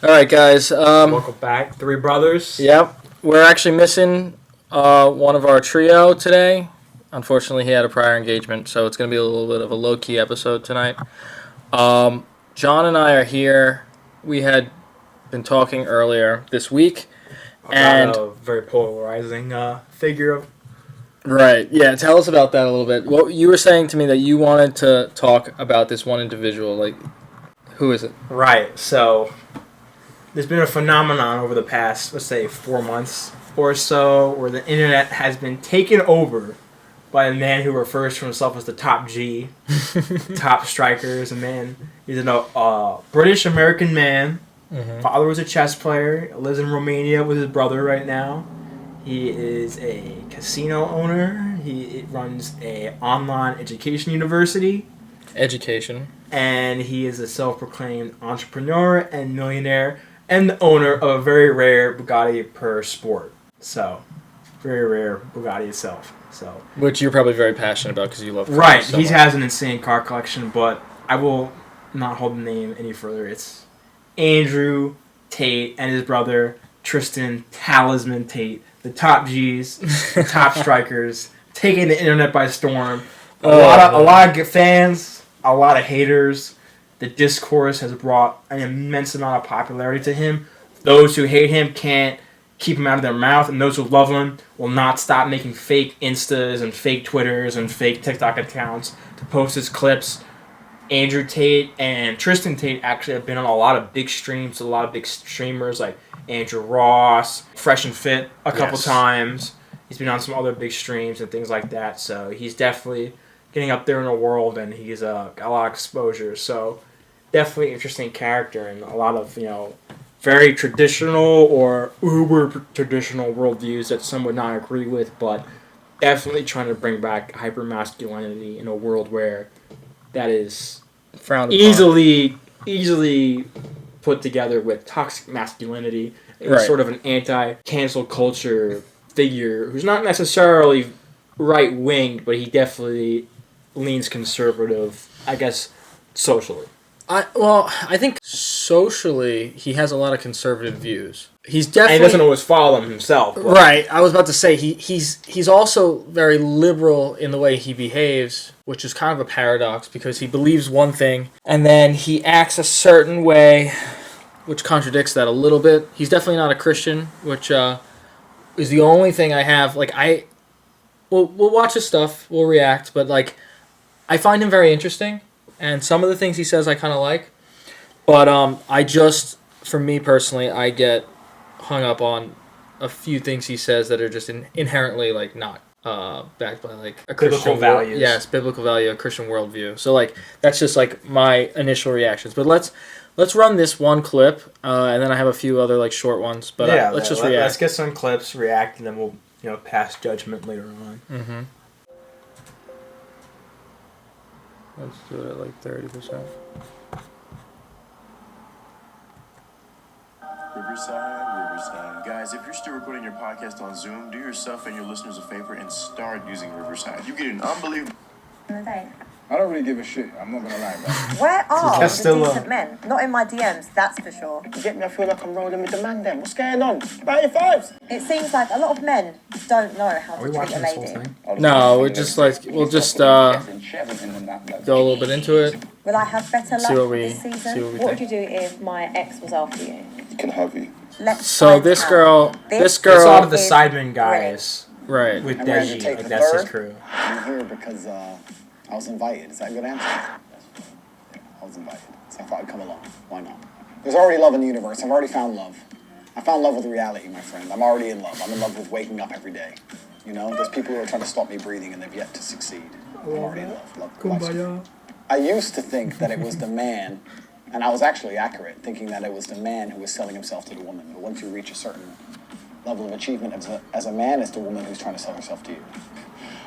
All right, guys. Welcome back, three brothers. Yep, we're actually missing one of our trio today. Unfortunately, he had a prior engagement, so it's going to be a little bit of a low-key episode tonight. John and I are here. We had been talking earlier this week. About a very polarizing figure of... Right, yeah, tell us about that a little bit. What you were saying to me that you wanted to talk about this one individual, like, who is it? Right, so there's been a phenomenon over the past, let's say, 4 months or so, where the internet has been taken over by a man who refers to himself as the top G, top strikers, a man. He's a British-American man. Mm-hmm. Father was a chess player, lives in Romania with his brother right now. He is a casino owner. He runs a online education university. And he is a self-proclaimed entrepreneur and millionaire and the owner of a very rare Bugatti per sport. So, very rare Bugatti itself. So, which you're probably very passionate about because you love cars. Right. So He much. has an insane car collection, but I will not hold the name any further. It's Andrew Tate and his brother Tristen Talisman Tate, the top G's, the top strikers, taking the internet by storm. A lot of fans, a lot of haters. The discourse has brought an immense amount of popularity to him. Those who hate him can't keep him out of their mouth, and those who love him will not stop making fake Instas and fake Twitters and fake TikTok accounts to post his clips. Andrew Tate and Tristen Tate actually have been on a lot of big streams, a lot of big streamers like Andrew Ross, Fresh and Fit a couple times. He's been on some other big streams and things like that, so he's definitely getting up there in the world, and he's got a lot of exposure. So definitely interesting character and a lot of, very traditional or uber traditional worldviews that some would not agree with, but definitely trying to bring back hypermasculinity in a world where that is frowned upon. Easily put together with toxic masculinity, and sort of an anti-cancel culture figure who's not necessarily right-winged, but he definitely leans conservative, I guess, socially. I think socially he has a lot of conservative views. He's definitely... And he doesn't always follow them himself. But. Right. I was about to say, he's also very liberal in the way he behaves, which is kind of a paradox because he believes one thing and then he acts a certain way, which contradicts that a little bit. He's definitely not a Christian, which is the only thing I have. Like, we'll watch his stuff, we'll react, but, like, I find him very interesting. And some of the things he says I kind of like. But for me personally, I get hung up on a few things he says that are just inherently, like, not backed by, like, a Christian values. Yes, biblical value, a Christian worldview. So, like, that's just, like, my initial reactions. But let's run this one clip, and then I have a few other, like, short ones. But let's just react. Let's get some clips, react, and then we'll pass judgment later on. Mm-hmm. Let's do it at like 30%. Riverside. Guys, if you're still recording your podcast on Zoom, do yourself and your listeners a favor and start using Riverside. You get an unbelievable... I don't really give a shit. I'm not gonna lie about it. Where are the decent men? Not in my DMs, that's for sure. You get me? I feel like I'm rolling with the man then. What's going on? About your fives? It seems like a lot of men don't know how to treat a lady. No, we'll just go a little bit into it. Will I have better luck this season? What would you do if my ex was after you? Can have you. So this girl. It's all of the Sidemen guys. Right. With Deji. Like, that's his crew. I'm here because I was invited. Is that a good answer? Yeah, I was invited. So I thought I'd come along. Why not? There's already love in the universe. I've already found love. I found love with reality, my friend. I'm already in love. I'm in love with waking up every day. There's people who are trying to stop me breathing and they've yet to succeed. I'm already in love. Kumbaya. I used to think that it was the man, and I was actually accurate, thinking that it was the man who was selling himself to the woman. But once you reach a certain level of achievement as a man, it's the woman who's trying to sell herself to you.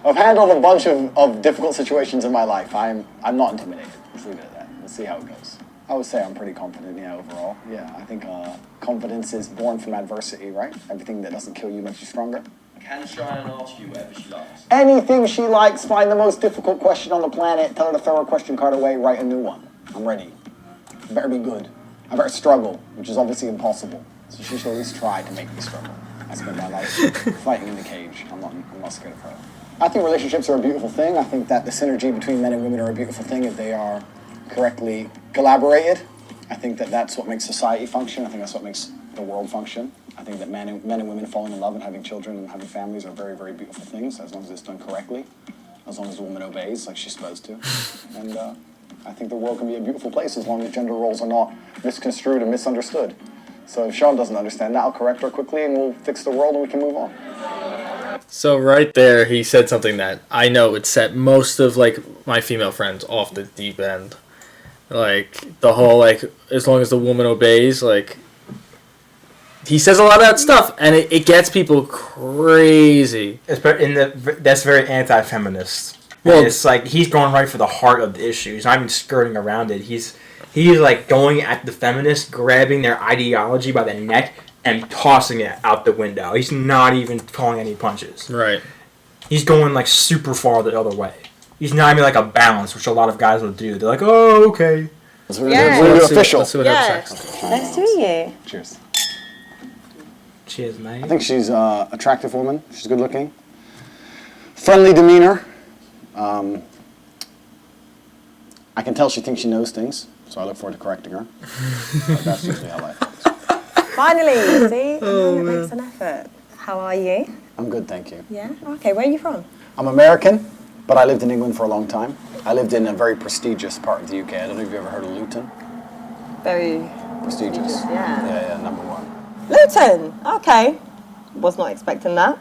I've handled a bunch of difficult situations in my life. I'm not intimidated. Let's leave it at that. We'll see how it goes. I would say I'm pretty confident, overall. Yeah, I think confidence is born from adversity, right? Everything that doesn't kill you makes you stronger. Can Cheyenne ask you whatever she likes? Anything she likes. Find the most difficult question on the planet. Tell her to throw her question card away. Write a new one. I'm ready. Better be good. struggle, which is obviously impossible. So she should at least try to make me struggle. I spend my life fighting in the cage. I'm not scared of her. I think relationships are a beautiful thing. I think that the synergy between men and women are a beautiful thing if they are correctly collaborated. I think that that's what makes society function. I think that's what makes the world function. I think that men and women falling in love and having children and having families are very, very beautiful things as long as it's done correctly, as long as the woman obeys like she's supposed to. And I think the world can be a beautiful place as long as gender roles are not misconstrued and misunderstood. So if Sean doesn't understand that, I'll correct her quickly and we'll fix the world and we can move on. So right there, he said something that I know would set most of like my female friends off the deep end. Like the whole like as long as the woman obeys, like he says a lot of that stuff, and it gets people crazy. That's very anti-feminist. Well, it's like he's going right for the heart of the issue. He's not even skirting around it. He's like going at the feminists, grabbing their ideology by the neck and tossing it out the window. He's not even pulling any punches. Right. He's going like super far the other way. He's not even like a balance, which a lot of guys will do. They're like, oh, okay. We're official. Let's see what happens. Let's do you. Cheers. Cheers, mate. I think she's an attractive woman. She's good looking. Friendly demeanor. I can tell she thinks she knows things, so I look forward to correcting her. But that's usually how life works. Finally, see? It makes an effort. How are you? I'm good, thank you. Yeah? Okay, where are you from? I'm American, but I lived in England for a long time. I lived in a very prestigious part of the UK. I don't know if you've ever heard of Luton. Very Prestigious. Yeah. Yeah, number one. Luton! Okay. Was not expecting that.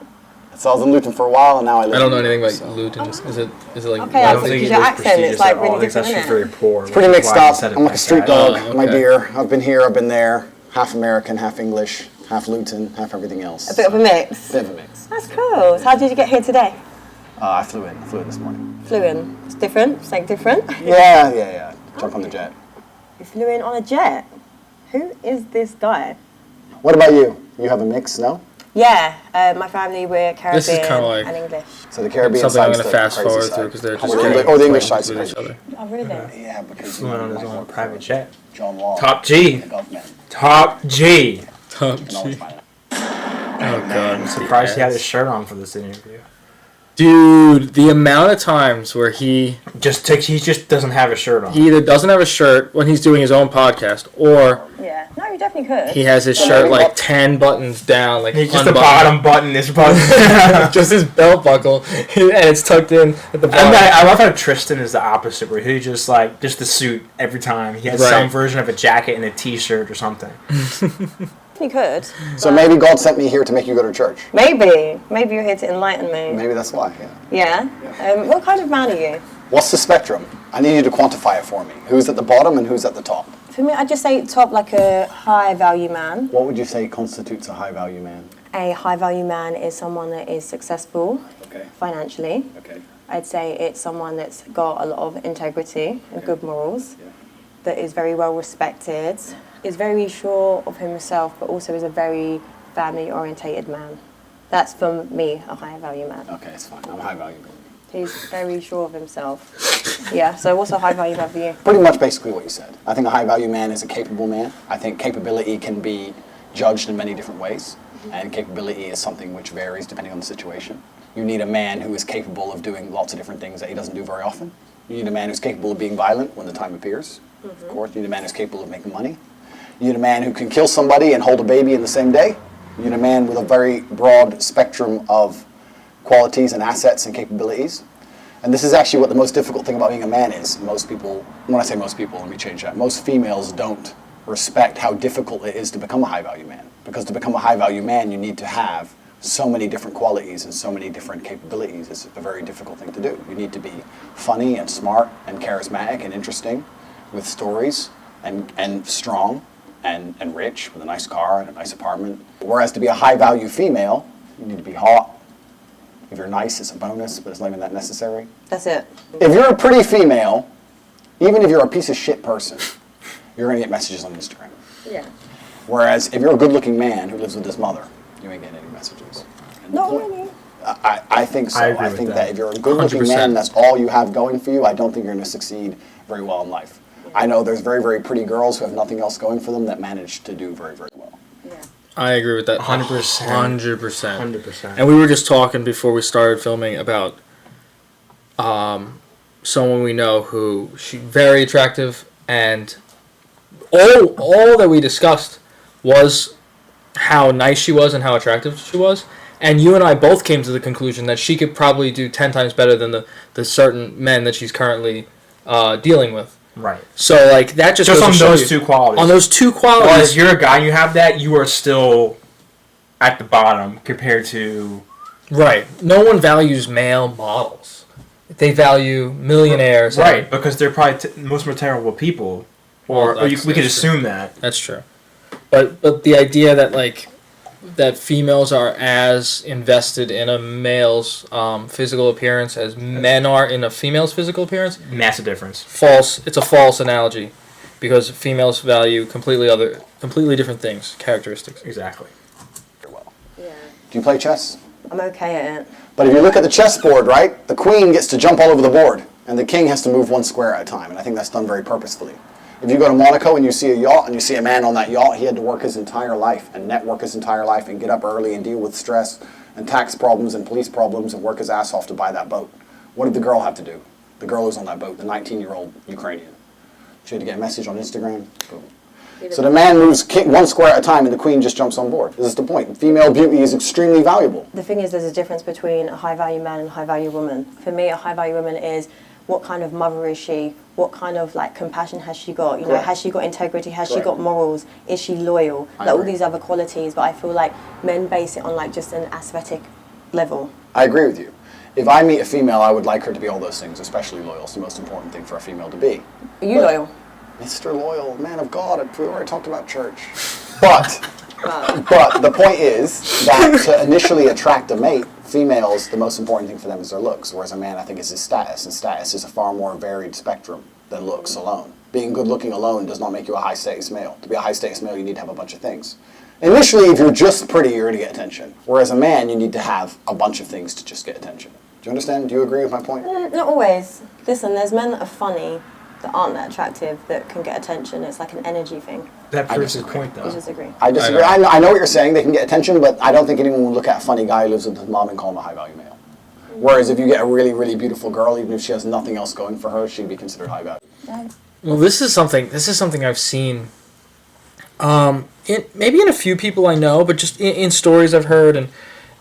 So I was in Luton for a while, and now I live I don't know in anything England, about Luton. Is it like? Okay, I think your accent is like really different, She's isn't very it? poor. Pretty mixed up. I'm like a street dog, Oh, my okay. dear. I've been here, I've been there. Half American, half English, half Luton, half everything else. A bit of a mix. Bit of a mix. That's cool. So how did you get here today? I flew in this morning. Flew in. It's different. Something different. Yeah. Jump on the jet. You flew in on a jet. Who is this guy? What about you? You have a mix, no? Yeah, my family were Caribbean This is kinda like- and English. So the Caribbean Something I'm side's gonna the fast crazy forward side. through because they're just Or the English side's with crazy. each other. Oh, really? Yeah, because Flew on his own private jet. John Law. Top G. The government. Top G. Top You can always G. find it. Oh god, I'm surprised he had his shirt on for this interview. dude, the amount of times where he He just doesn't have a shirt on. either doesn't have a shirt when he's doing his own podcast, or Yeah. No, you definitely could. he has his shirt like 10 buttons down, like He's just the unbuttoned. bottom button is button. Just his belt buckle, and it's tucked in at the And bottom. I love how Tristen is the opposite, where he just the suit every time. He has Right. some version of a jacket and a T-shirt or something. You could. So maybe God sent me here to make you go to church. Maybe. Maybe you're here to enlighten me. Maybe that's why, yeah. Yeah? What kind of man are you? What's the spectrum? I need you to quantify it for me. Who's at the bottom and who's at the top? For me, I'd just say top like a high value man. What would you say constitutes a high value man? A high value man is someone that is successful Okay. financially. Okay. I'd say it's someone that's got a lot of integrity and good morals, that is very well respected, is very sure of himself, but also is a very family-orientated man. That's, for me, a high value man. Okay, it's fine. I'm a high value man. He's very sure of himself. Yeah, so what's a high value man for you? Pretty much basically what you said. I think a high value man is a capable man. I think capability can be judged in many different ways, and capability is something which varies depending on the situation. You need a man who is capable of doing lots of different things that he doesn't do very often. You need a man who's capable of being violent when the time appears. Of course, you need a man who's capable of making money. You need a man who can kill somebody and hold a baby in the same day. You need a man with a very broad spectrum of qualities and assets and capabilities. And this is actually what the most difficult thing about being a man is. Most people, when I say most people, let me change that. Most females don't respect how difficult it is to become a high value man. Because to become a high value man, you need to have so many different qualities and so many different capabilities. It's a very difficult thing to do. You need to be funny and smart and charismatic and interesting with stories and strong and rich with a nice car and a nice apartment. Whereas to be a high value female, you need to be hot. If you're nice, it's a bonus, but it's not even that necessary. That's it. If you're a pretty female, even if you're a piece of shit person, you're going to get messages on Instagram. Yeah. Whereas if you're a good-looking man who lives with his mother, you ain't getting any messages. Not really. I think so. I agree I with think that. that if you're a good-looking man, 100%. that's all you have going for you, I don't think you're going to succeed very well in life. I know there's very, very pretty girls who have nothing else going for them that manage to do very, very well. Yeah. I agree with that. 100%. 100%. 100%. And we were just talking before we started filming about someone we know who she's very attractive, and all that we discussed was how nice she was and how attractive she was. And you and I both came to the conclusion that she could probably do 10 times better than the certain men that she's currently dealing with. Right. So, like, that just goes on to show those you- two qualities. On those two qualities. Well, if you're a guy and you have that, you are still at the bottom compared to... Right. No one values male models. They value millionaires. Right, because they're probably most terrible people. Or we could assume that. That's true. But the idea that, like, that females are as invested in a male's physical appearance as men are in a female's physical appearance, Massive difference. false. It's a false analogy, because females value completely different things, characteristics. Exactly. Yeah. Do you play chess? I'm okay at it. But if you look at the chessboard, right, the queen gets to jump all over the board, and the king has to move one square at a time, and I think that's done very purposefully. If you go to Monaco and you see a yacht and you see a man on that yacht, he had to work his entire life and network his entire life and get up early and deal with stress and tax problems and police problems and work his ass off to buy that boat. What did the girl have to do? The girl who's on that boat, the 19-year-old Ukrainian. She had to get a message on Instagram. Boom. So the man moves one square at a time and the queen just jumps on board. This is the point. Female beauty is extremely valuable. The thing is, there's a difference between a high-value man and a high-value woman. For me, a high-value woman is what kind of mother is she? What kind of like compassion has she got? You know, Correct. has she got integrity? Has she Correct. got morals? Is she loyal? I Like all agree. these other qualities. But I feel like men base it on like just an aesthetic level. I agree with you. If I meet a female, I would like her to be all those things, especially loyal. It's the most important thing for a female to be. Are you But- loyal? Mr. Loyal, man of God, we already talked about church. But the point is that to initially attract a mate, females, the most important thing for them is their looks, whereas a man, I think, is his status, and status is a far more varied spectrum than looks alone. Being good looking alone does not make you a high status male. To be a high status male, you need to have a bunch of things. Initially, if you're just pretty, you're going to get attention. Whereas a man, you need to have a bunch of things to just get attention. Do you understand? Do you agree with my point? Not always. Listen, there's men that are funny that aren't that attractive that can get attention. It's like an energy thing. That I proves his disagree. point, though. You disagree? I disagree. I know what you're saying. They can get attention, but I don't think anyone would look at a funny guy who lives with his mom and call him a high-value male. Whereas if you get a really, really beautiful girl, even if she has nothing else going for her, she'd be considered high-value. Well, this is something I've seen. Maybe in a few people I know, but just in stories I've heard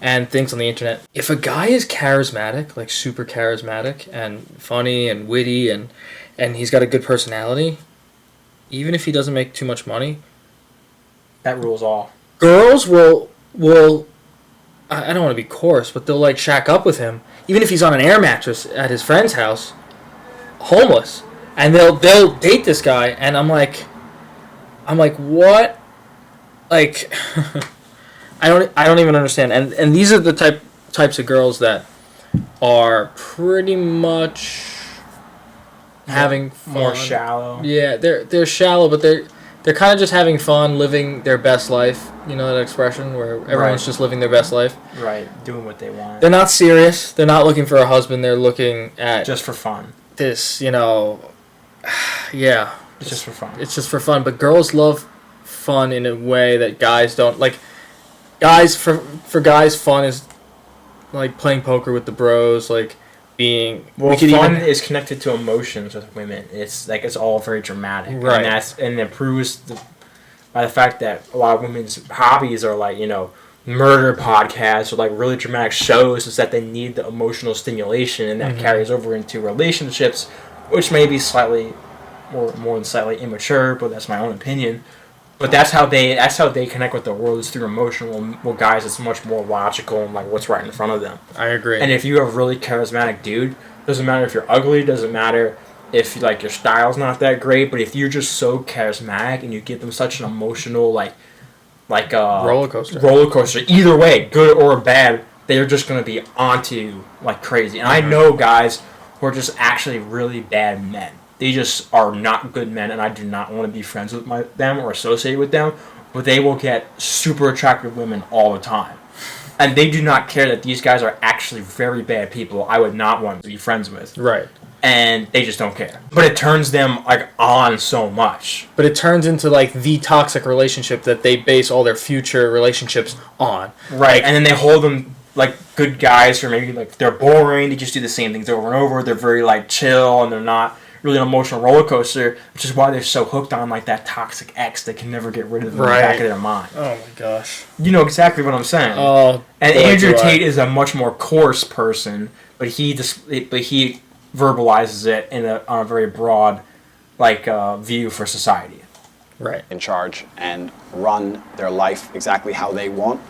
and things on the internet. If a guy is charismatic, like super charismatic and funny and witty and he's got a good personality, even if he doesn't make too much money, That rules all. girls will I don't want to be coarse, but they'll like shack up with him, even if he's on an air mattress at his friend's house, homeless, and they'll date this guy, and I'm like, what? Like, I don't even understand. And these are the types of girls that are pretty much having fun. More shallow. Yeah, they're shallow, but they're kind of just having fun, living their best life. You know that expression where everyone's Right. just living their best life. Right. Doing what they want. They're not serious. They're not looking for a husband. They're looking at Just for fun. this, yeah. It's just for fun. It's just for fun. But girls love fun in a way that guys don't. Like, guys, for guys, fun is like playing poker with the bros, like being... Well, we could fun even- is connected to emotions with women. It's like it's all very dramatic, Right. And it proves by the fact that a lot of women's hobbies are like murder podcasts or like really dramatic shows, is that they need the emotional stimulation, and that carries over into relationships, which may be slightly more than slightly immature, but that's my own opinion. But that's how they connect with the world, is through emotion. Well, guys, it's much more logical and like what's right in front of them. I agree. And if you have a really charismatic dude, doesn't matter if you're ugly, doesn't matter if like your style's not that great, but if you're just so charismatic and you give them such an emotional like roller coaster. Either way, good or bad, they're just gonna be onto you like crazy. And I know guys who are just actually really bad men. They just are not good men, and I do not want to be friends with them or associate with them. But they will get super attractive women all the time. and they do not care that these guys are actually very bad people I would not want to be friends with. Right. And they just don't care. But it turns them like on so much. But it turns into like the toxic relationship that they base all their future relationships on. Right. Like, And then they hold them like good guys, or maybe like they're boring, they just do the same things over and over, they're very like chill, and they're not really an emotional roller coaster, which is why they're so hooked on like that toxic ex they can never get rid of in the back of their mind. Oh my gosh. You know exactly what I'm saying. Oh. And Andrew Tate is a much more coarse person, but he verbalizes it on a very broad view for society. Right. In charge and run their life exactly how they want,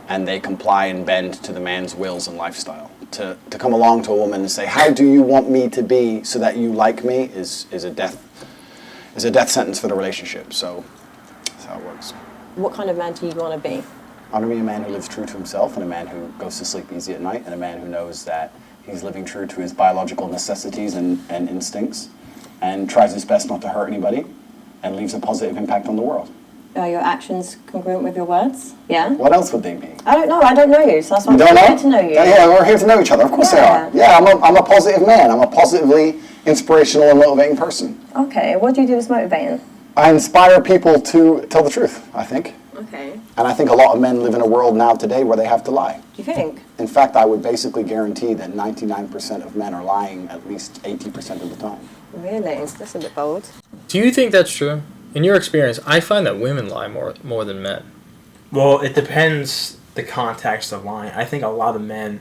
and they comply and bend to the man's wills and lifestyle. To come along to a woman and say, "How do you want me to be so that you like me?" is a death sentence for the relationship. So that's how it works. What kind of man do you want to be? I want to be a man who lives true to himself, and a man who goes to sleep easy at night, and a man who knows that he's living true to his biological necessities and instincts, and tries his best not to hurt anybody, and leaves a positive impact on the world. Are your actions congruent with your words? Yeah? What else would they be? I don't know. I don't know you, so that's why I'm Don't know? here to know you. Yeah, we're here to know each other. Of course they are. Yeah, I'm a positive man. I'm a positively inspirational and motivating person. Okay, what do you do that's motivating? I inspire people to tell the truth, I think. Okay. And I think a lot of men live in a world now today where they have to lie. Do you think? In fact, I would basically guarantee that 99% of men are lying at least 80% of the time. Really? That's a bit bold. Do you think that's true? In your experience, I find that women lie more than men. Well, it depends the context of lying. I think a lot of men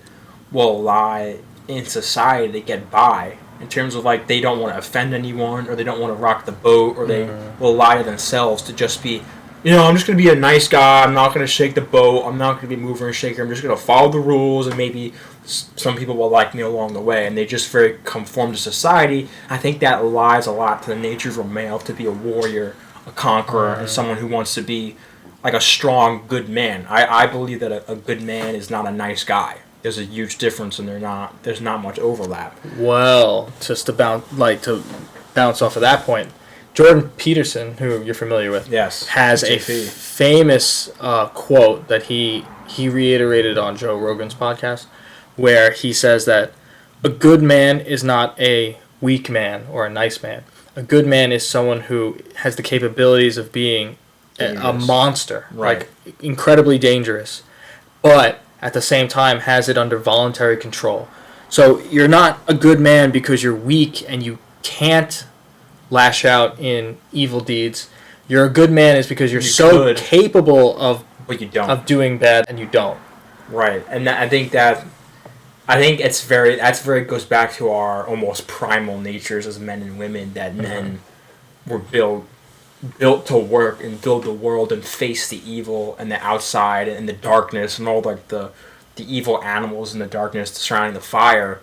will lie in society to get by, in terms of like they don't want to offend anyone, or they don't want to rock the boat, or they will lie to themselves to just be, I'm just going to be a nice guy, I'm not going to shake the boat, I'm not going to be a mover and shaker, I'm just going to follow the rules, and maybe some people will like me along the way, and they just very conform to society. I think that lies a lot to the nature of a male to be a warrior, a conqueror, and someone who wants to be like a strong, good man. I believe that a good man is not a nice guy. There's a huge difference, and there's not much overlap. Well, just to bounce off of that point, Jordan Peterson, who you're familiar with, Yes, has a famous quote that he reiterated on Joe Rogan's podcast, where he says that a good man is not a weak man or a nice man. A good man is someone who has the capabilities of being a monster, right, like incredibly dangerous, but at the same time has it under voluntary control. So you're not a good man because you're weak and you can't lash out in evil deeds. You're a good man is because you're so capable of doing bad, and you don't. Right, and I think that's very goes back to our almost primal natures as men and women, that men were built to work and build the world and face the evil and the outside and the darkness and all like the evil animals in the darkness surrounding the fire,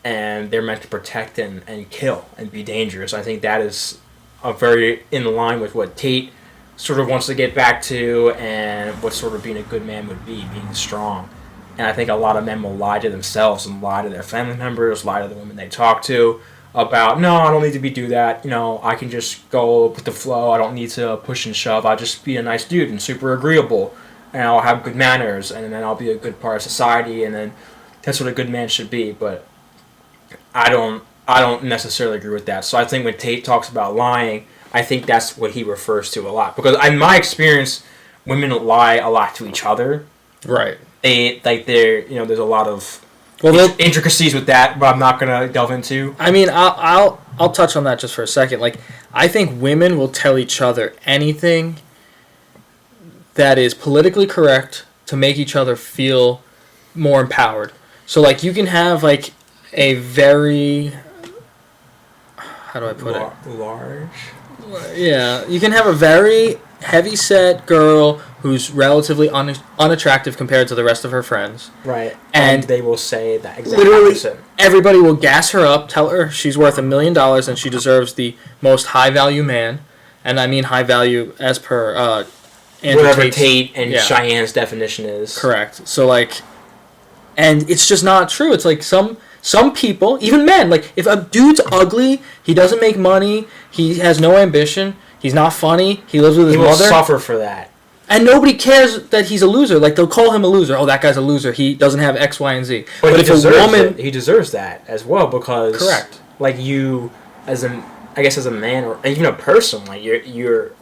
and they're meant to protect and kill and be dangerous. I think that is a very in line with what Tate sort of wants to get back to, and what sort of being a good man would be, being strong. And I think a lot of men will lie to themselves and lie to their family members, lie to the women they talk to about, no, I don't need to do that. I can just go with the flow. I don't need to push and shove. I'll just be a nice dude and super agreeable, and I'll have good manners, and then I'll be a good part of society, and then that's what a good man should be. But I don't necessarily agree with that. So I think when Tate talks about lying, I think that's what he refers to a lot. Because in my experience, women lie a lot to each other. Right. There's a lot of intricacies with that, but I'm not gonna delve into. I mean, I'll touch on that just for a second. Like, I think women will tell each other anything that is politically correct to make each other feel more empowered. So, like, you can have like a very, how do I put it? Large. Yeah, you can have a very heavy-set girl who's relatively unattractive compared to the rest of her friends. Right. And they will say that exact literally opposite. Everybody will gas her up, tell her she's worth $1 million and she deserves the most high-value man. And I mean high value as per Andrew whatever Tate and Cheyenne's definition is. Correct. So, like, and it's just not true. It's like some people, even men, like, if a dude's ugly, he doesn't make money, he has no ambition, he's not funny, he lives with his mother. He will suffer for that. And nobody cares that he's a loser. Like, they'll call him a loser. Oh, that guy's a loser. He doesn't have X, Y, and Z. But if a woman... He deserves that as well, because... Correct. Like, you, as a man, or even a person, like, your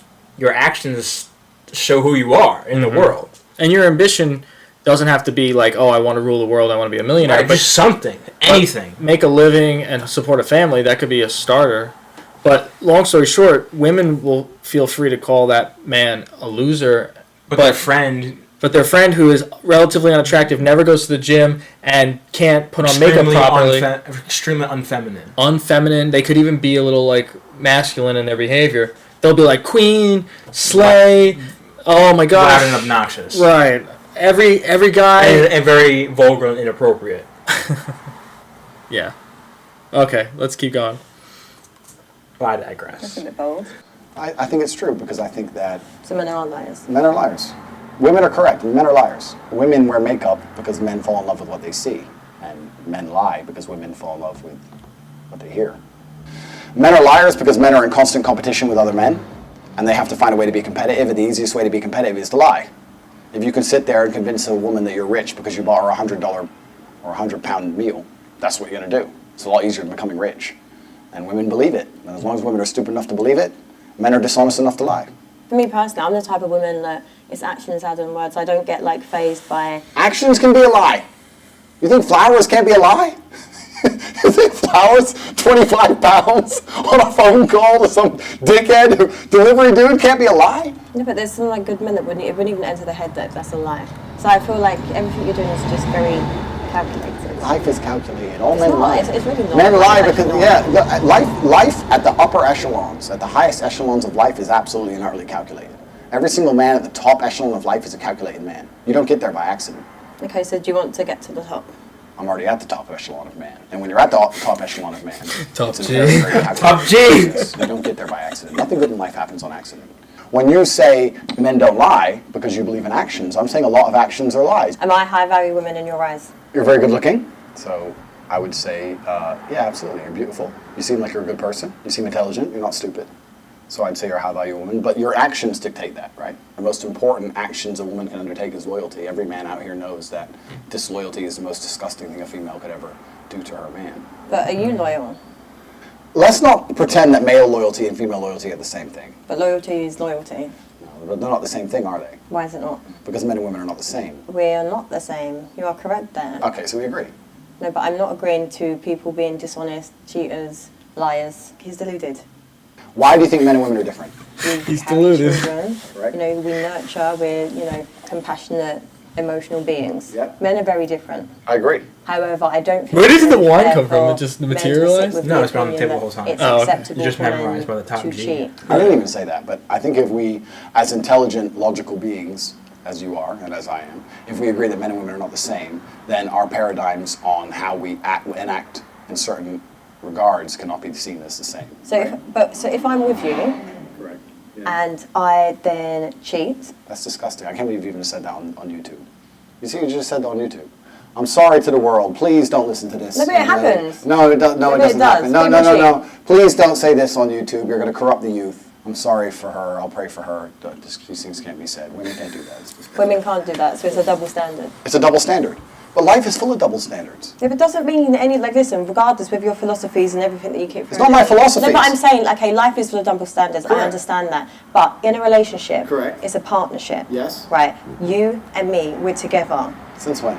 actions show who you are in the world. And your ambition doesn't have to be like, oh, I want to rule the world, I want to be a millionaire. Right, but just something. Anything. Make a living and support a family. That could be a starter. But long story short, women will feel free to call that man a loser. But their friend... But their friend who is relatively unattractive, never goes to the gym, and can't put on makeup properly. Extremely unfeminine. Unfeminine. They could even be a little, like, masculine in their behavior. They'll be like, queen, slay, oh my gosh. Loud and obnoxious. Right. Every guy... And very vulgar and inappropriate. Yeah. Okay, let's keep going. I digress. That's a bit bold. I think it's true, because I think that... So men are liars. Men are liars. Women are correct, men are liars. Women wear makeup because men fall in love with what they see. And men lie because women fall in love with what they hear. Men are liars because men are in constant competition with other men, and they have to find a way to be competitive, and the easiest way to be competitive is to lie. If you can sit there and convince a woman that you're rich because you bought her $100 or £100 meal, that's what you're going to do. It's a lot easier than becoming rich. And women believe it. And as long as women are stupid enough to believe it, men are dishonest enough to lie. For me personally, I'm the type of woman that it's actions rather than words. I don't get like fazed by... Actions can be a lie. You think flowers can't be a lie? You think flowers, 25 pounds on a phone call to some dickhead delivery dude can't be a lie? No, but there's some like good men that wouldn't even enter the head that that's a lie. So I feel like everything you're doing is just very calculated. Life is calculated. All It's men not, lie. it's really not. Men lie It's because, actually not. life at the upper echelons, at the highest echelons of life is absolutely and utterly calculated. Every single man at the top echelon of life is a calculated man. You don't get there by accident. Okay, so do you want to get to the top? I'm already at the top echelon of man. And when you're at the top echelon of man, Top it's a G. very, very calculated Top G. process. You don't get there by accident. Nothing good in life happens on accident. When you say men don't lie because you believe in actions, I'm saying a lot of actions are lies. Am I a high value woman in your eyes? You're very good looking, so I would say, yeah, absolutely, you're beautiful. You seem like you're a good person. You seem intelligent. You're not stupid. So I'd say you're a high value woman, but your actions dictate that, right? The most important actions a woman can undertake is loyalty. Every man out here knows that disloyalty is the most disgusting thing a female could ever do to her man. But are you loyal? Let's not pretend that male loyalty and female loyalty are the same thing. But loyalty is loyalty. No, but they're not the same thing, are they? Why is it not? Because men and women are not the same. We are not the same. You are correct there. Okay, so we agree. No, but I'm not agreeing to people being dishonest, cheaters, liars. He's deluded. Why do you think men and women are different? He's carry deluded. Children, Right. You know, we nurture, we're, compassionate, emotional beings. Yep. Men are very different. I agree. However, I don't think... Where did the wine it's come from? fair It just for men to sit materialized? with No, the it's been on the opinion table the whole that time. It's Oh, okay. acceptable You just for men memorized by the top to G. cheat. I didn't even say that, but I think if we, as intelligent, logical beings, as you are and as I am, if we agree that men and women are not the same, then our paradigms on how we enact in certain regards cannot be seen as the same. So, right? so if I'm with you Correct. and I then cheat, That's disgusting. I can't believe you even said that on YouTube. You see, you just said that on YouTube. I'm sorry to the world. Please don't listen to this. No, but it happens. No, it doesn't No, but it happen. does. No, People no. Please don't say this on YouTube. You're going to corrupt the youth. I'm sorry for her. I'll pray for her. These things can't be said. Women can't do that. women can't do that, so it's a double standard. It's a double standard. But life is full of double standards. Yeah, but it doesn't mean listen, regardless with your philosophies and everything that you keep... It's not my philosophies. No, but I'm saying, okay, life is full of double standards. Correct. I understand that. But in a relationship, Correct. it's a partnership. Yes. Right? You and me, we're together. Since when?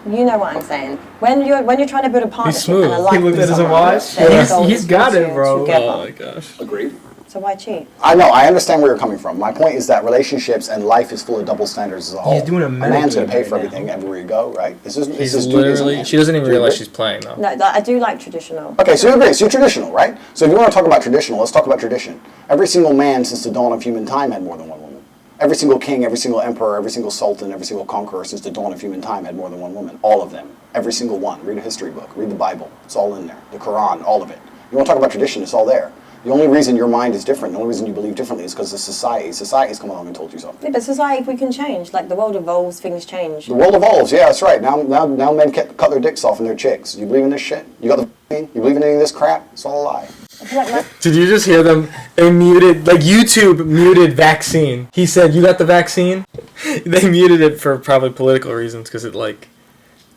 You know what I'm saying. When you're trying to build a partnership smooth. and a life He looked with at his someone, watch. then He's- the goal he's is got to it, bro. together. Oh my gosh. Agreed. So why cheat? I know. I understand where you're coming from. My point is that relationships and life is full of double standards as a whole. He's doing a man's going to pay right for now. everything everywhere you go, right? This is He's dude is a literally... man. She doesn't even Do you realize agree? she's playing, though. No, I do like traditional. Okay, so you agree. So you're traditional, right? So if you want to talk about traditional, let's talk about tradition. Every single man since the dawn of human time had more than one woman. Every single king, every single emperor, every single sultan, every single conqueror since the dawn of human time had more than one woman. All of them. Every single one. Read a history book. Read the Bible. It's all in there. The Quran, all of it. You want to talk about tradition, it's all there. The only reason your mind is different, the only reason you believe differently is because of society. Society's come along and told you so. Yeah, but society, we can change. Like, the world evolves, things change. The world evolves, yeah, that's right. Now men cut their dicks off and their chicks. You believe in this shit? You got the vaccine? You believe in any of this crap? It's all a lie. I feel like Did you just hear them? They muted... Like, YouTube muted vaccine. He said, you got the vaccine? They muted it for probably political reasons because it like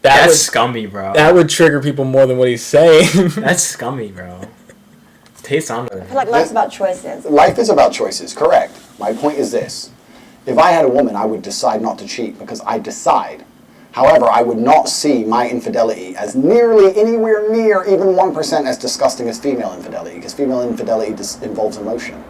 That's scummy, bro. That would trigger people more than what he's saying. That's scummy, bro. Taste on it. I feel like life's about choices. Life is about choices, correct. My point is this. If I had a woman, I would decide not to cheat because I decide. However, I would not see my infidelity as nearly anywhere near even 1% as disgusting as female infidelity, because female infidelity involves emotion.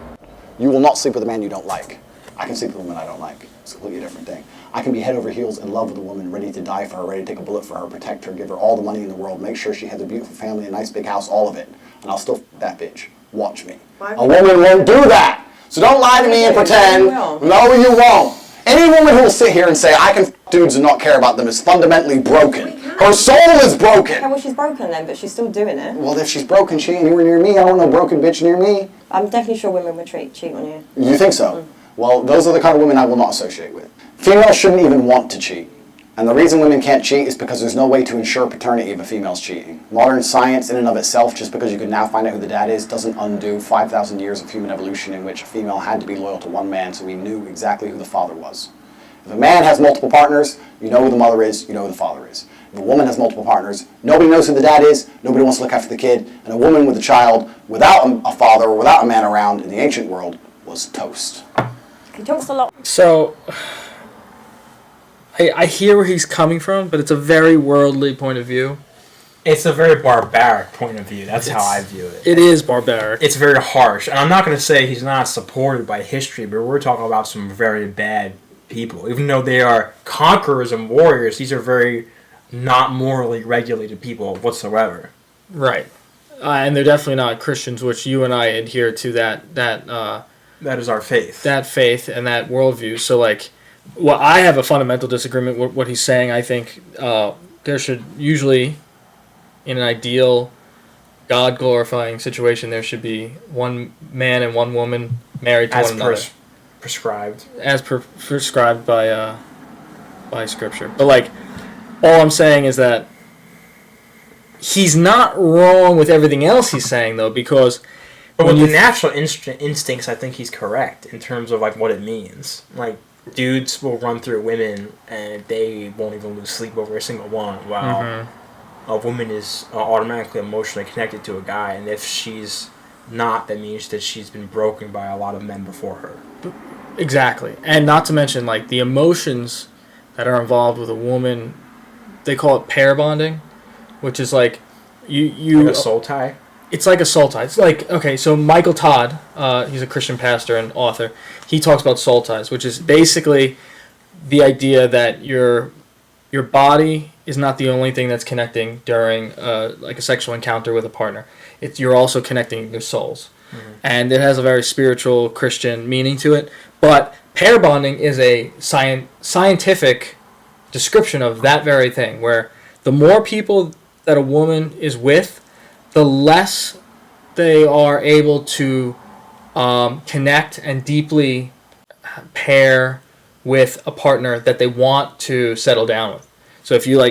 You will not sleep with a man you don't like. I can sleep with a woman I don't like. It's a completely different thing. I can be head over heels in love with a woman, ready to die for her, ready to take a bullet for her, protect her, give her all the money in the world, make sure she has a beautiful family, a nice big house, all of it. And I'll still f that bitch. Watch me. A woman won't do that. So don't lie to me and pretend. No, you won't. Any woman who will sit here and say, I can f dudes and not care about them is fundamentally broken. Her soul is broken. Okay, well, she's broken then, but she's still doing it. Well, if she's broken, she ain't anywhere near me. I don't want no broken bitch near me. I'm definitely sure women would cheat on you. You think so? Well, those are the kind of women I will not associate with. Females shouldn't even want to cheat. And the reason women can't cheat is because there's no way to ensure paternity if a female's cheating. Modern science in and of itself, just because you can now find out who the dad is, doesn't undo 5,000 years of human evolution in which a female had to be loyal to one man so we knew exactly who the father was. If a man has multiple partners, you know who the mother is, you know who the father is. If a woman has multiple partners, nobody knows who the dad is, nobody wants to look after the kid, and a woman with a child without a father or without a man around in the ancient world was toast. He talks a lot. So, I hear where he's coming from, but it's a very worldly point of view. It's a very barbaric point of view. That's how I view it. It is barbaric. It's very harsh. And I'm not going to say he's not supported by history, but we're talking about some very bad people. Even though they are conquerors and warriors, these are very not morally regulated people whatsoever. Right. And they're definitely not Christians, which you and I adhere to that is our faith. That faith and that worldview. So, like, well, I have a fundamental disagreement with what he's saying. I think there should usually, in an ideal, God-glorifying situation, there should be one man and one woman married to one another. Prescribed. As prescribed by Scripture. But, like, all I'm saying is that he's not wrong with everything else he's saying, though, because... But with the natural instincts, I think he's correct in terms of, like, what it means. Like, dudes will run through women and they won't even lose sleep over a single one, while a woman is automatically emotionally connected to a guy, and if she's not, that means that she's been broken by a lot of men before her. Exactly. And not to mention, like, the emotions that are involved with a woman, they call it pair bonding, which is like you like a soul tie? It's like a soul tie. It's like, okay, so Michael Todd, he's a Christian pastor and author, he talks about soul ties, which is basically the idea that your body is not the only thing that's connecting during like a sexual encounter with a partner. You're also connecting your souls. Mm-hmm. And it has a very spiritual Christian meaning to it. But pair bonding is a scientific description of that very thing, where the more people that a woman is with, the less they are able to connect and deeply pair with a partner that they want to settle down with. So if you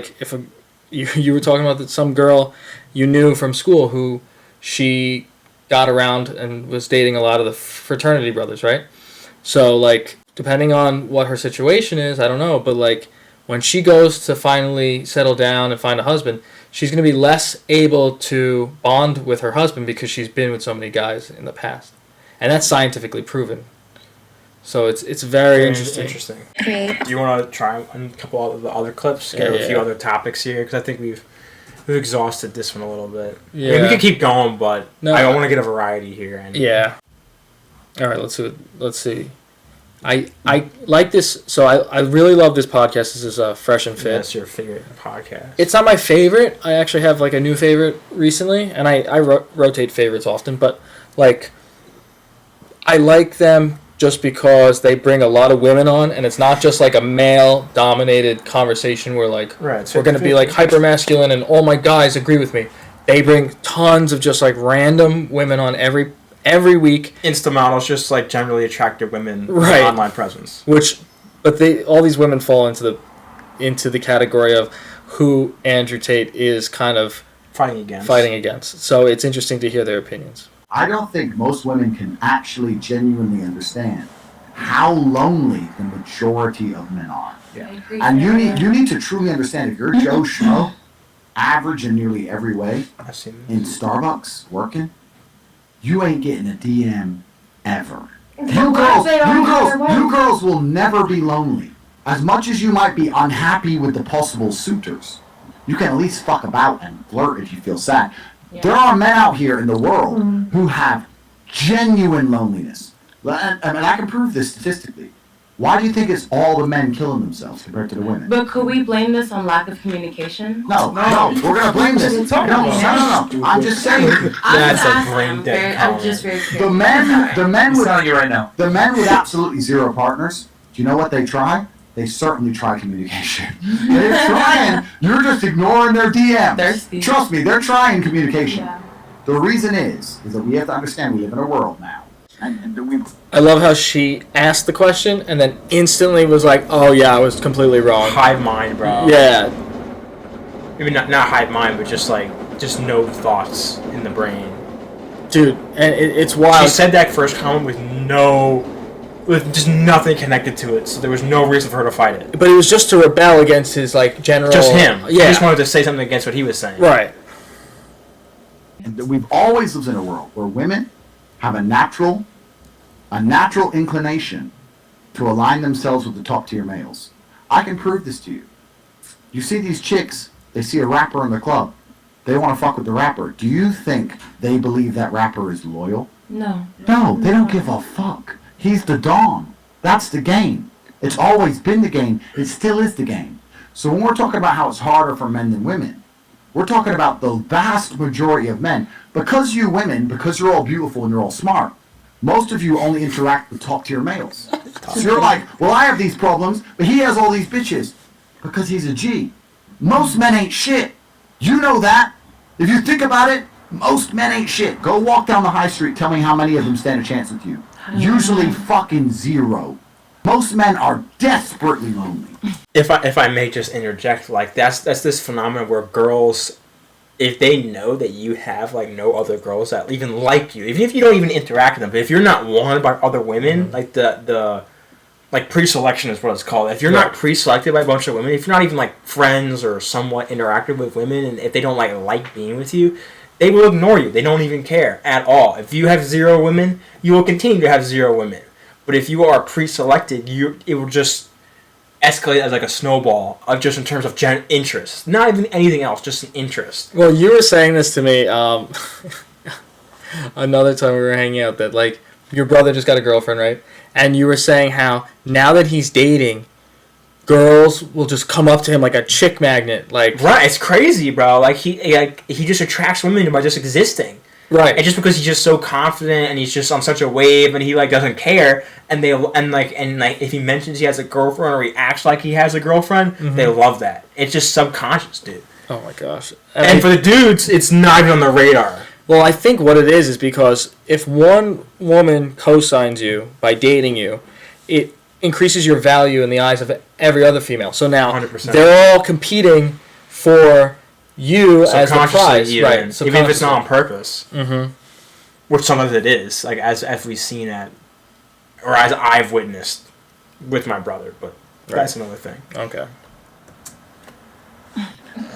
you were talking about some girl you knew from school who she got around and was dating a lot of the fraternity brothers, right? So, like, depending on what her situation is, I don't know, but, like, when she goes to finally settle down and find a husband, she's going to be less able to bond with her husband because she's been with so many guys in the past. And that's scientifically proven. So it's very interesting. Do you want to try a couple of the other clips? Get a few other topics here? Because I think we've exhausted this one a little bit. Yeah. I mean, we could keep going, but I want to get a variety here. And yeah. All right, let's see. I like this, so I really love this podcast. This is Fresh and Fit. That's your favorite podcast. It's not my favorite. I actually have, like, a new favorite recently, and I rotate favorites often, but, like, I like them just because they bring a lot of women on, and it's not just, like, a male-dominated conversation where, like, we're going to be, like, hyper-masculine and all my guys agree with me. They bring tons of just, like, random women on every week. Insta models, just like generally attractive women with online presence. But all these women fall into the category of who Andrew Tate is kind of fighting against. So it's interesting to hear their opinions. I don't think most women can actually genuinely understand how lonely the majority of men are. Yeah. And you need to truly understand, if you're Joe Schmo, average in nearly every way, I've seen in Starbucks working, you ain't getting a DM ever. You girls will never be lonely. As much as you might be unhappy with the possible suitors, you can at least fuck about and flirt if you feel sad. Yeah. There are men out here in the world who have genuine loneliness. And I can prove this statistically. Why do you think it's all the men killing themselves compared to the women? But could we blame this on lack of communication? No, we're gonna blame this. No. I'm just saying. That's a brain dead comment. I'm just very curious. The men I'm telling you right now. The men with absolutely zero partners, do you know what they try? They certainly try communication. They're trying. You're just ignoring their DMs. Thirsty. Trust me, they're trying communication. Yeah. The reason is that we have to understand we live in a world now. I love how she asked the question and then instantly was like, "Oh yeah, I was completely wrong." Hive mind, bro. Yeah. Maybe not hive mind, but just no thoughts in the brain. Dude, and it's wild. She said that first comment with just nothing connected to it, so there was no reason for her to fight it. But it was just to rebel against his general. Just him. Yeah. He just wanted to say something against what he was saying. Right. And we've always lived in a world where women have a natural inclination to align themselves with the top tier males. I can prove this to you. You see these chicks, they see a rapper in the club. They want to fuck with the rapper. Do you think they believe that rapper is loyal? No. No, they don't give a fuck. He's the Don. That's the game. It's always been the game. It still is the game. So when we're talking about how it's harder for men than women, we're talking about the vast majority of men. Because you women, because you're all beautiful and you're all smart, most of you only interact with top tier males. So you're like, well, I have these problems, but he has all these bitches. Because he's a G. Most men ain't shit. You know that. If you think about it, most men ain't shit. Go walk down the high street, tell me how many of them stand a chance with you. Usually fucking zero. Most men are desperately lonely. If I may just interject, that's this phenomenon where girls, if they know that you have no other girls that even like you, even if you don't even interact with them, but if you're not wanted by other women, the pre-selection is what it's called. If you're not pre-selected by a bunch of women, if you're not even friends or somewhat interactive with women, and if they don't like being with you, they will ignore you. They don't even care at all. If you have 0 women, you will continue to have 0 women. But if you are pre-selected, it will just escalate as a snowball, just in terms of interest. Not even anything else, just an interest. Well, you were saying this to me another time we were hanging out, that your brother just got a girlfriend, right? And you were saying how now that he's dating, girls will just come up to him like a chick magnet, Right, it's crazy, bro. He just attracts women by just existing. Right. And just because he's just so confident and he's just on such a wave and he doesn't care, and if he mentions he has a girlfriend or he acts like he has a girlfriend, they love that. It's just subconscious, dude. Oh my gosh. And for the dudes, it's not even on the radar. Well, I think what it is because if one woman co-signs you by dating you, it increases your value in the eyes of every other female. So now 100%. They're all competing for you as the prize, right? Even if it's not on purpose, which sometimes it is, as we've seen or as I've witnessed with my brother. But that's another thing. Okay.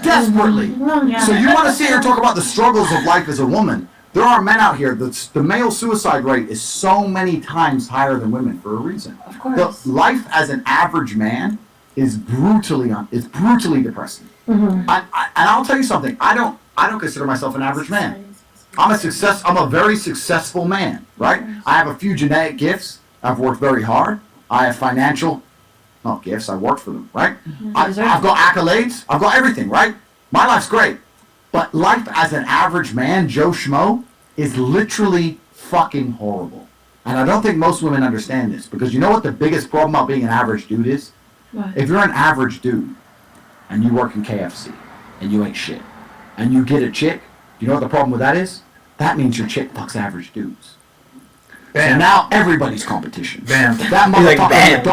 Desperately. So you want to sit here and talk about the struggles of life as a woman? There are men out here. The male suicide rate is so many times higher than women for a reason. Of course. The life as an average man is brutally depressing. And I'll tell you something. I don't consider myself an average man. I'm a very successful man, right? I have a few genetic gifts. I've worked very hard. I have financial, not gifts. I worked for them, right? I've got accolades. I've got everything, right? My life's great. But life as an average man, Joe Schmo, is literally fucking horrible. And I don't think most women understand this, because you know what the biggest problem about being an average dude is? What? If you're an average dude and you work in KFC and you ain't shit and you get a chick, you know what the problem with that is? That means your chick fucks average dudes. Bam. So now everybody's competition. Bam. That motherfucker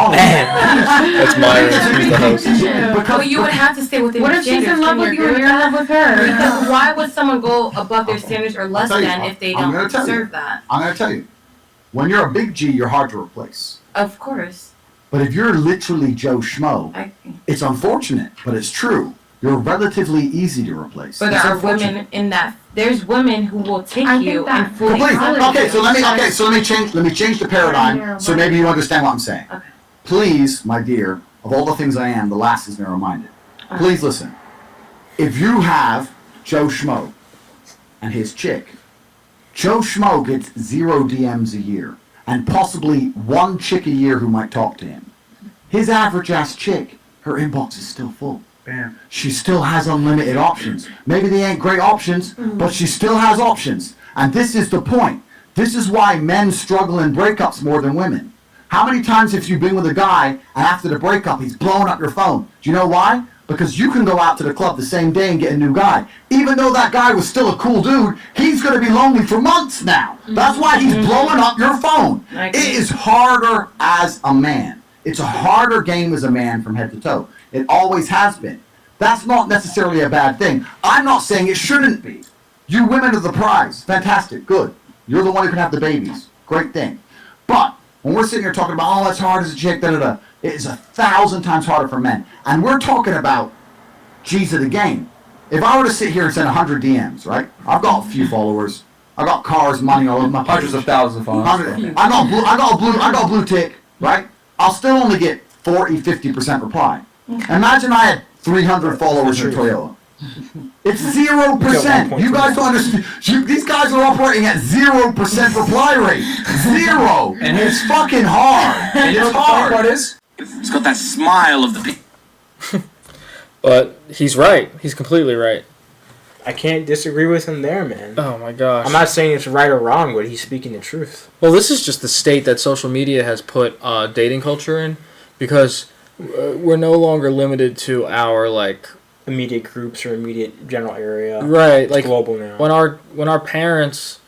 That's Myron. He's the host. Well, you would have to stay within what your if she's standards. in love with you and you're in love with her? Because why would someone go above their standards or less than if they don't I'm gonna tell deserve you. that? I'm going to tell you. When you're a big G, you're hard to replace. Of course. But if you're literally Joe Schmo, it's unfortunate, but it's true. You're relatively easy to replace. But there are women in that. There's women who will take you and fully. Okay, so let me change the paradigm so maybe you understand what I'm saying. Okay. Please, my dear, of all the things I am, the last is narrow-minded. Please listen. If you have Joe Schmo and his chick, Joe Schmo gets 0 DMs a year and possibly 1 chick a year who might talk to him. His average-ass chick, her inbox is still full. Bam. She still has unlimited options. Maybe they ain't great options, but she still has options. And this is the point. This is why men struggle in breakups more than women. How many times have you been with a guy and after the breakup he's blowing up your phone? Do you know why? Because you can go out to the club the same day and get a new guy. Even though that guy was still a cool dude, he's going to be lonely for months now. That's why he's blowing up your phone. It is harder as a man. It's a harder game as a man from head to toe. It always has been. That's not necessarily a bad thing. I'm not saying it shouldn't be. You women are the prize. Fantastic. Good. You're the one who can have the babies. Great thing. But when we're sitting here talking about, oh, it's hard as a chick, da-da-da, it is 1,000 times harder for men. And we're talking about G's of the game. If I were to sit here and send 100 DMs, right? I've got a few followers. I got cars, money, all of my hundreds of thousands of followers. I got a blue tick, right? I'll still only get 40-50% reply. Imagine I had 300 followers in Toyota. It's 0%. You guys don't understand. These guys are operating at 0% reply rate. 0. And it's fucking hard. And you know what the funny part is? It's got that smile of the But he's right. He's completely right. I can't disagree with him there, man. Oh my gosh. I'm not saying it's right or wrong, but he's speaking the truth. Well, this is just the state that social media has put dating culture in, because we're no longer limited to our immediate groups or immediate general area. Right, it's global now. When our parents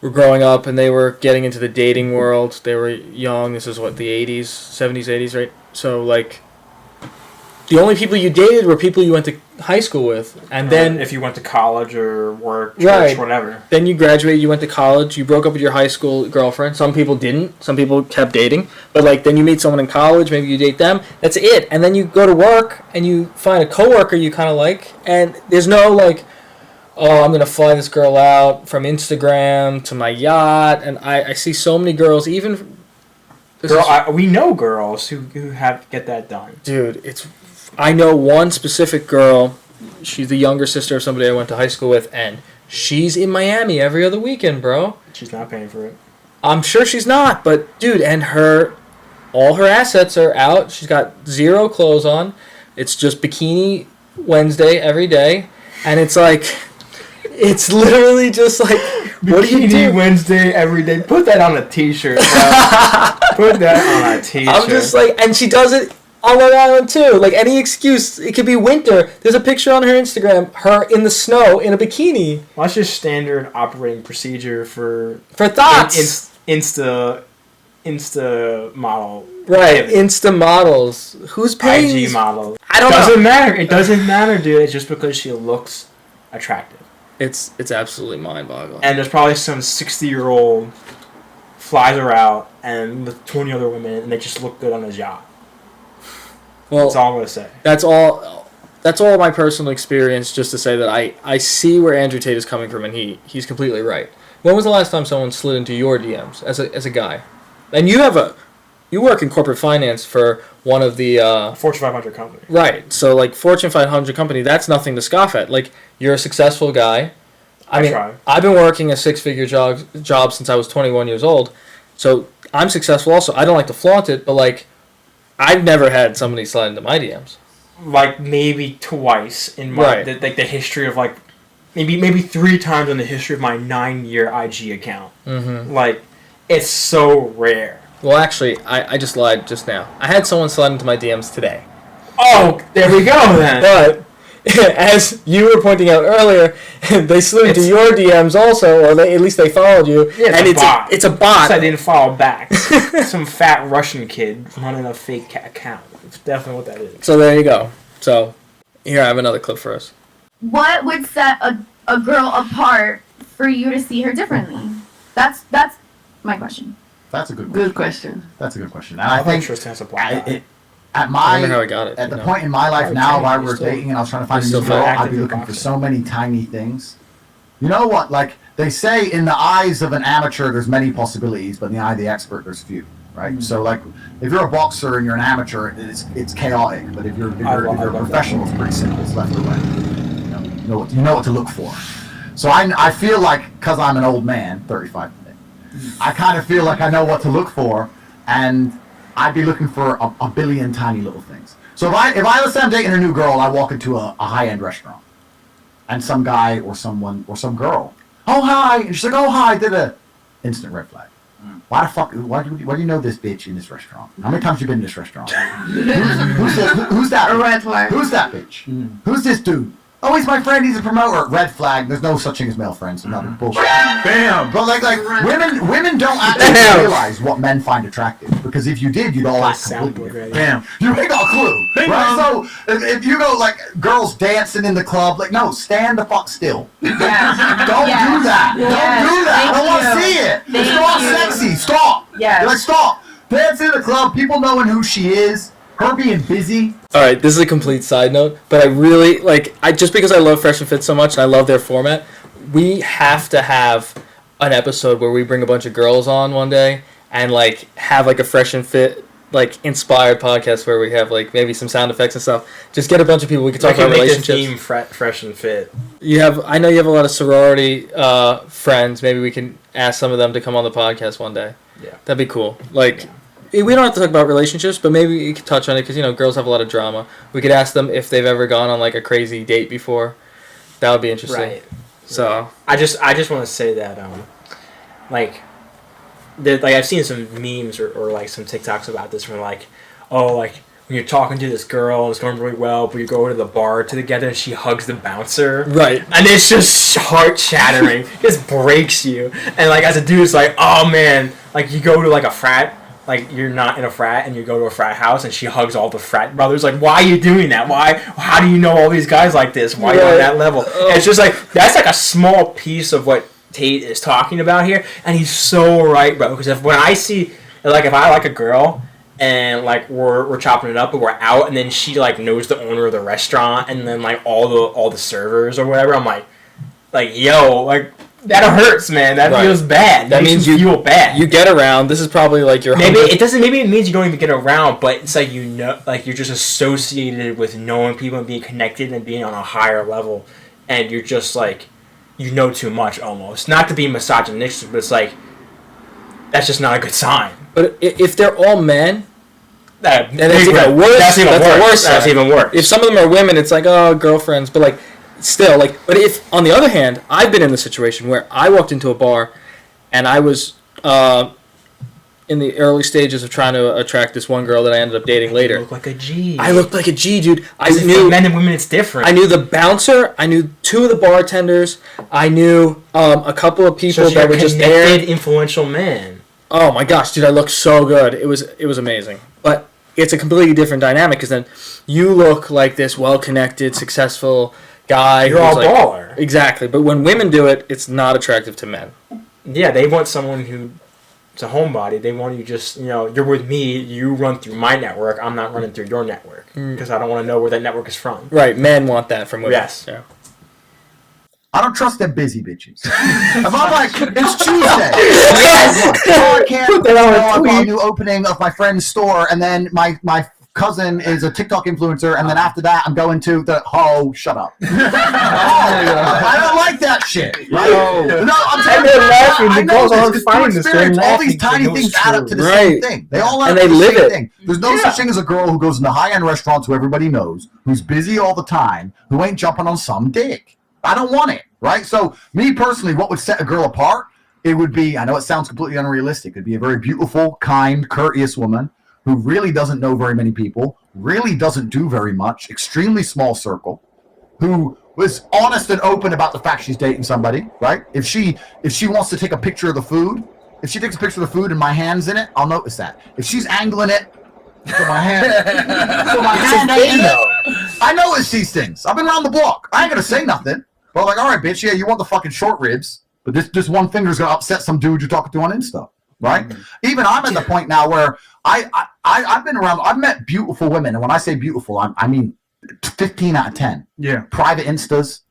were growing up and they were getting into the dating world, they were young. This is what, the 80s, 70s, 80s, right? So the only people you dated were people you went to high school with, and then if you went to college or work, church, right, whatever. Then you graduated, you went to college, you broke up with your high school girlfriend. Some people didn't. Some people kept dating. But then you meet someone in college, maybe you date them. That's it. And then you go to work and you find a coworker you kind of like, and there's no oh, I'm gonna fly this girl out from Instagram to my yacht. And I see so many girls, even we know girls who get that done. Dude, I know one specific girl. She's the younger sister of somebody I went to high school with, and she's in Miami every other weekend, bro. She's not paying for it. I'm sure she's not, but dude, and all her assets are out. She's got 0 clothes on. It's just bikini Wednesday every day, and it's literally just what do you do? Bikini Wednesday every day. Put that on a t-shirt, bro. Put that on a t-shirt. I'm just and she does it on Long Island too. Any excuse. It could be winter. There's a picture on her Instagram, her in the snow in a bikini. Well, that's just standard operating procedure for thoughts. Insta model. Right, Insta models. Who's paying? IG models. I don't know. Doesn't matter. It doesn't matter, dude. It's just because she looks attractive. It's absolutely mind-boggling. And there's probably some 60-year-old flies her out and with 20 other women, and they just look good on his yacht. Well, that's all I'm gonna say. That's all my personal experience. Just to say that I see where Andrew Tate is coming from, and he's completely right. When was the last time someone slid into your DMs as a guy? And you work in corporate finance for one of the Fortune 500 company. Right. So Fortune 500 company, that's nothing to scoff at. You're a successful guy. I try. I've been working a 6-figure job since I was 21 years old. So I'm successful also. I don't like to flaunt it, but I've never had somebody slide into my DMs. Maybe twice in my the history of maybe 3 times in the history of my 9-year IG account. Mm-hmm. It's so rare. Well, actually, I just lied just now. I had someone slide into my DMs today. Oh, there we go then. But as you were pointing out earlier, they slid into your DMs also, or at least they followed you. Yeah, it's a bot. I didn't follow back. Some fat Russian kid running a fake account. It's definitely what that is. So there you go. So here I have another clip for us. What would set a girl apart for you to see her differently? That's my question. That's a good question. Good question. That's a good question. And I think Tristan has a point. at I wonder how I got it. at the point in my life now where we're dating and I was trying to find a new girl, I'd be looking for boxing. so many tiny things. You know what? Like they say, in the eyes of an amateur, there's many possibilities, but in the eye of the expert, there's few. Right. So like, if you're a boxer and you're an amateur, it's chaotic. But if you're a professional, it's pretty simple. It's left or right. You know what to look for. So I feel like, because I'm an old man, 35 today, I kind of feel like I know what to look for, and I'd be looking for a billion tiny little things. So if I let's say I'm dating a new girl, I walk into a high-end restaurant, and some guy or someone or some girl, oh hi, and she's like, oh hi, instant red flag. Why the fuck? Why do you know this bitch in this restaurant? How many times you been in this restaurant? Who's that? A red flag. Who's that bitch? Who's this dude? Oh, he's my friend. He's a promoter. Red flag. There's no such thing as male friends. Another bullshit. Bam. But like women don't actually realize what men find attractive, because if you did, you'd all act completely different. Bam. You ain't got a clue, right? So if you go like girls dancing in the club, like no, stand the fuck still. Don't do that. Don't do that. I don't want to see it. It's not sexy. Stop. Yeah. Like stop. Dance in the club. People knowing who she is. Her being busy. All right, this is a complete side note, but I really just because I love Fresh and Fit so much and I love their format, we have to have an episode where we bring a bunch of girls on one day and have a Fresh and Fit inspired podcast where we have maybe some sound effects and stuff. Just get a bunch of people. We can talk about relationships. Theme Fresh and Fit. I know you have a lot of sorority friends. Maybe we can ask some of them to come on the podcast one day. Yeah, that'd be cool. We don't have to talk about relationships, but maybe we could touch on it because girls have a lot of drama. We could ask them if they've ever gone on a crazy date before. That would be interesting. Right. So I just want to say that I've seen some memes or some TikToks about this where when you're talking to this girl and it's going really well, but you go to the bar together and she hugs the bouncer. Right. And it's just heart shattering. It just breaks you. And as a dude, it's oh man, you go to a frat. You're not in a frat and you go to a frat house and she hugs all the frat brothers. Why are you doing that? How do you know all these guys like this? Why are you on that level? And it's just that's a small piece of what Tate is talking about here. And he's so right, bro. Because when I see, if I like a girl and we're chopping it up and we're out and then she knows the owner of the restaurant and then all the servers or whatever, I'm yo, that hurts, man. That feels bad. That means you feel bad. You get around. This is probably your maybe it doesn't. Maybe it means you don't even get around, but it's you're just associated with knowing people and being connected and being on a higher level, and you're just you know too much almost. Not to be misogynistic, but it's that's just not a good sign. But if they're all men, then it's even worse. That's even worse. That's even worse. If some of them are women, it's girlfriends, but still, but if, on the other hand, I've been in the situation where I walked into a bar and I was in the early stages of trying to attract this one girl that I ended up dating later. You look like a G. I looked like a G, dude. I knew for men and women, it's different. I knew the bouncer. I knew two of the bartenders. I knew a couple of people that were just there. Influential man. Oh my gosh, dude! I looked so good. It was amazing. But it's a completely different dynamic because then you look like this well-connected, successful guy. You're all baller. Exactly. But when women do it, it's not attractive to men. Yeah, they want someone who's a homebody. They want you just, you're with me, you run through my network, I'm not running through your network. Because I don't want to know where that network is from. Right, men want that from women. Yes. Yeah. I don't trust them busy bitches. If I'm it's Tuesday. I can't go a new opening of my friend's store, and then my cousin is a TikTok influencer, and then after that, I'm going to shut up. I don't like that shit. Right? No, I'm telling you. I know this because experience. All these tiny things add up to the same thing. They all add up to the same thing. There's no such thing as a girl who goes into high-end restaurants who everybody knows, who's busy all the time, who ain't jumping on some dick. I don't want it, right? So, me personally, what would set a girl apart? It would be, I know it sounds completely unrealistic, it'd be a very beautiful, kind, courteous woman who really doesn't know very many people, really doesn't do very much, extremely small circle, who was honest and open about the fact she's dating somebody, right? If she wants to take a picture of the food, if she takes a picture of the food and my hand's in it, I'll notice that. If she's angling it, put my hand in it, I notice these things. I've been around the block. I ain't gonna say nothing. But all right, bitch, yeah, you want the fucking short ribs, but this one finger's gonna upset some dude you're talking to on Insta. right? Even I'm at the point now where I've been around. I've met beautiful women, and when I say beautiful, I mean 15 out of 10. Yeah. Private Insta,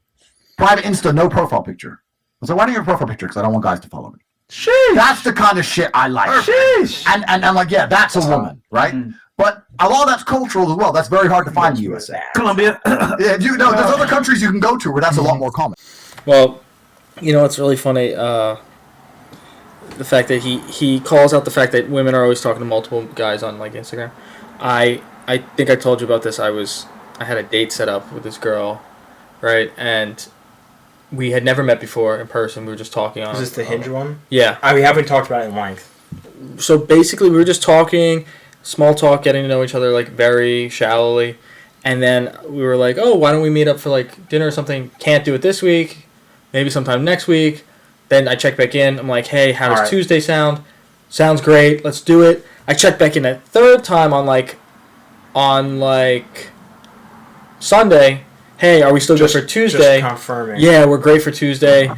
no profile picture. I said, why don't you have a profile picture? Because I don't want guys to follow me. Sheesh. That's the kind of shit I like. Sheesh. And I'm like, yeah, that's a woman, right? But a lot of that's cultural as well. That's very hard to find in the USA. Colombia. Yeah, there's other countries you can go to where that's a lot more common. Well, you know, it's really funny. The fact that he calls out the fact that women are always talking to multiple guys on like Instagram. I think I told you about this. I had a date set up with this girl, right? And we had never met before in person. We were just talking on. Is this the Hinge one? Yeah. We haven't talked about it in length. So basically, we were just talking, small talk, getting to know each other like very shallowly, and then we were like, "Oh, why don't we meet up for like dinner or something?" Can't do it this week. Maybe sometime next week. Then I check back in. I'm like, "Hey, how does Tuesday sound?" Sounds great. Let's do it. I check back in a third time on Sunday. Hey, are we still good for Tuesday? Just confirming. Yeah, we're great for Tuesday.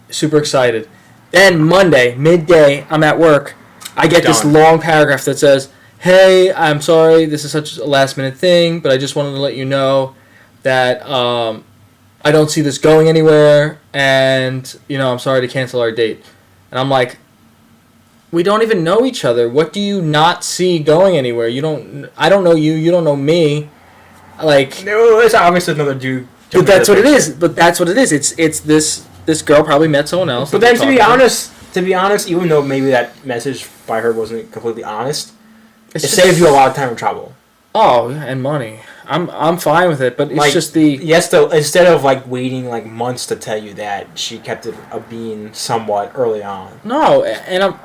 Super excited. Then Monday, midday, I'm at work. I get this long paragraph that says, "Hey, I'm sorry, this is such a last-minute thing, but I just wanted to let you know that I don't see this going anywhere, and I'm sorry to cancel our date." And I'm like, we don't even know each other. What do you not see going anywhere? I don't know you. You don't know me. Like, no, it's obviously another dude. But that's what it is. It's this girl probably met someone else. But then to be honest, even though maybe that message by her wasn't completely honest, it saves you a lot of time and trouble. Oh, and money. I'm fine with it, but it's just instead of like waiting like months to tell you that, she kept it a being somewhat early on. No, and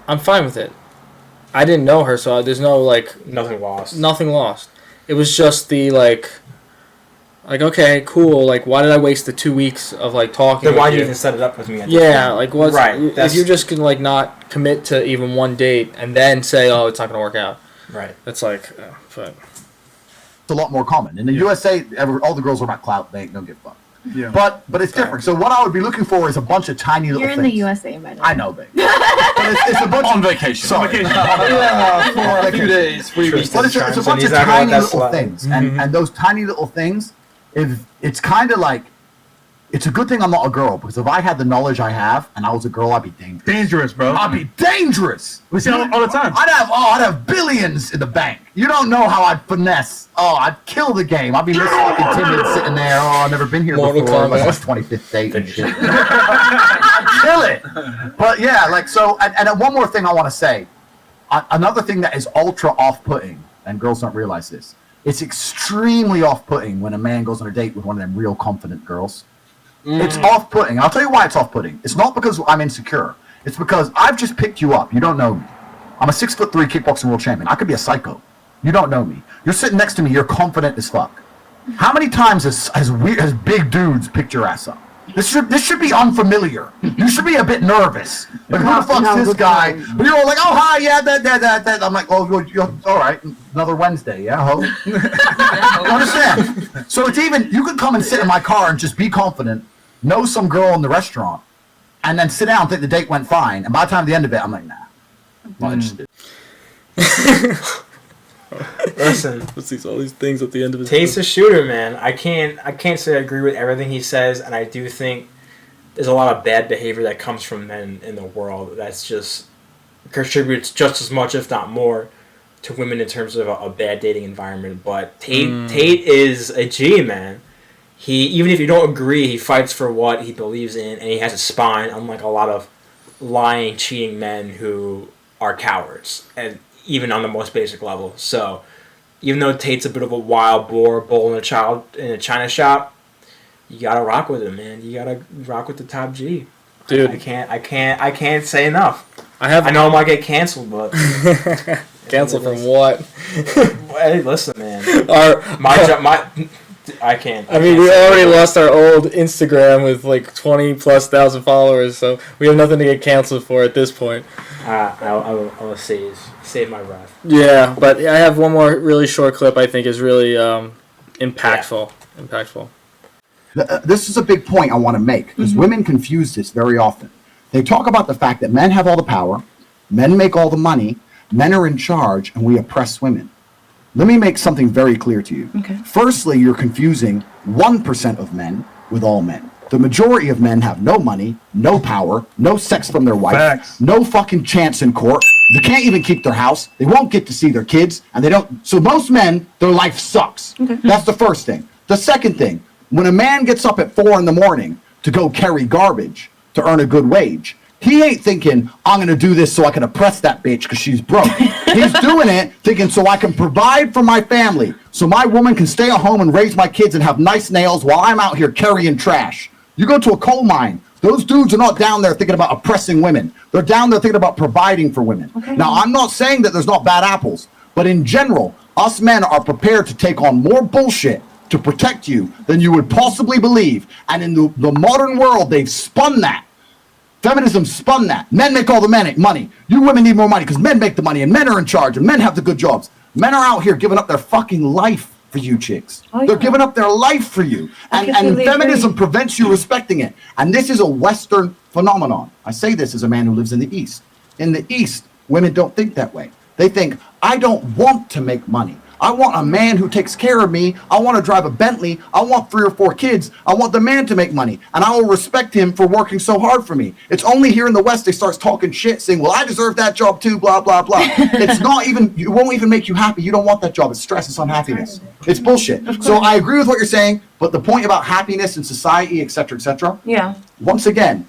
I'm fine with it. I didn't know her, so there's no nothing lost. Nothing lost. It was just the like okay, cool. Like, why did I waste the 2 weeks of like talking? Then why did you even set it up with me? Like what's right? If you're just gonna like not commit to even one date and then say, "Oh, it's not gonna work out." Right. It's like, it's a lot more common in the USA. All the girls are about clout. They don't give a fuck. Yeah. But it's different. So what I would be looking for is a bunch of tiny little things. You're in the USA, man. I know, babe. But it's a bunch on vacation. Sorry. For a few days. But it's a bunch of tiny little things, and those tiny little things, it's kind of like, it's a good thing I'm not a girl, because if I had the knowledge I have and I was a girl, I'd be dangerous. Dangerous, bro. I'd be dangerous. We see all the time. I'd have billions in the bank. You don't know how I'd finesse. Oh, I'd kill the game. I'd be this fucking timid sitting there. Oh, I've never been here before. Like my 25th date and shit. I'd kill it. But yeah, like so. And one more thing I want to say. Another thing that is ultra off-putting, and girls don't realize this. It's extremely off-putting when a man goes on a date with one of them real confident girls. It's off-putting. I'll tell you why it's off-putting. It's not because I'm insecure. It's because I've just picked you up. You don't know me. I'm a 6'3" kickboxing world champion. I could be a psycho. You don't know me. You're sitting next to me. You're confident as fuck. How many times has big dudes picked your ass up? This should be unfamiliar. You should be a bit nervous. Like, who the fuck's this guy? But you're all like, oh, hi, yeah, that. I'm like, oh, you're all right. Another Wednesday, yeah, ho. You understand? So it's even, you could come and sit in my car and just be confident, know some girl in the restaurant, and then sit down and think the date went fine. And by the time the end of it, I'm like, nah. I'm not interested. Listen, all these things at the end of his. Tate's a shooter, man. I can't say I agree with everything he says, and I do think there's a lot of bad behavior that comes from men in the world that's just contributes just as much, if not more, to women in terms of a bad dating environment. But Tate is a G, man. He, even if you don't agree, he fights for what he believes in, and he has a spine, unlike a lot of lying, cheating men who are cowards, and even on the most basic level. So, even though Tate's a bit of a wild boar, bull in a china shop, you gotta rock with him, man. You gotta rock with the top G. Dude, I can't say enough. I know I might get canceled, but canceled from what? Hey, listen, man. I can't. I mean, we already lost our old Instagram with like 20,000+ followers, so we have nothing to get canceled for at this point. I'll save my breath. Yeah, but I have one more really short clip I think is really impactful. Yeah. Impactful. This is a big point I want to make, because women confuse this very often. They talk about the fact that men have all the power, Men make all the money, men are in charge, and we oppress women. Let me make something very clear to you. Okay. Firstly, you're confusing 1% of men with all men. The majority of men have no money, no power, no sex from their wife, Facts. no fucking chance in court. They can't even keep their house. They won't get to see their kids, and they don't. So most men, their life sucks. Okay. That's the first thing. The second thing, when a man gets up at 4 a.m. to go carry garbage to earn a good wage, he ain't thinking, I'm going to do this so I can oppress that bitch because she's broke. He's doing it thinking so I can provide for my family, so my woman can stay at home and raise my kids and have nice nails while I'm out here carrying trash. You go to a coal mine, those dudes are not down there thinking about oppressing women. They're down there thinking about providing for women. Okay. Now, I'm not saying that there's not bad apples, but in general, us men are prepared to take on more bullshit to protect you than you would possibly believe. And in the modern world, they've spun that. Feminism spun that. Men make all the money. You women need more money because men make the money and men are in charge and men have the good jobs. Men are out here giving up their fucking life for you chicks. Oh, They're yeah. giving up their life for you. And completely feminism agree. prevents you respecting it. And this is a Western phenomenon. I say this as a man who lives in the East. In the East, women don't think that way. They think, I don't want to make money. I want a man who takes care of me. I want to drive a Bentley. I want 3 or 4 kids. I want the man to make money. And I will respect him for working so hard for me. It's only here in the West they start talking shit, saying, well, I deserve that job too, blah, blah, blah. It's not even, it won't even make you happy. You don't want that job. It's stress. It's unhappiness. It's bullshit. So I agree with what you're saying, but the point about happiness in society, et cetera, Yeah. once again,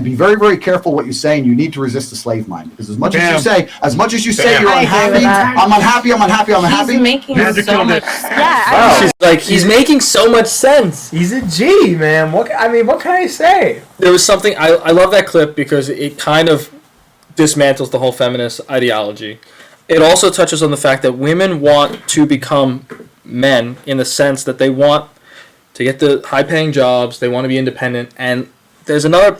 be very, very careful what you say, and you need to resist the slave mind. Because as much as you say you're I agree with unhappy, that. I'm unhappy. He's making Magic so killed much it. sense. Yeah. She's like, he's making so much sense. He's a G, man. What can I say? There was something, I love that clip because it kind of dismantles the whole feminist ideology. It also touches on the fact that women want to become men in the sense that they want to get the high-paying jobs, they want to be independent, and there's another...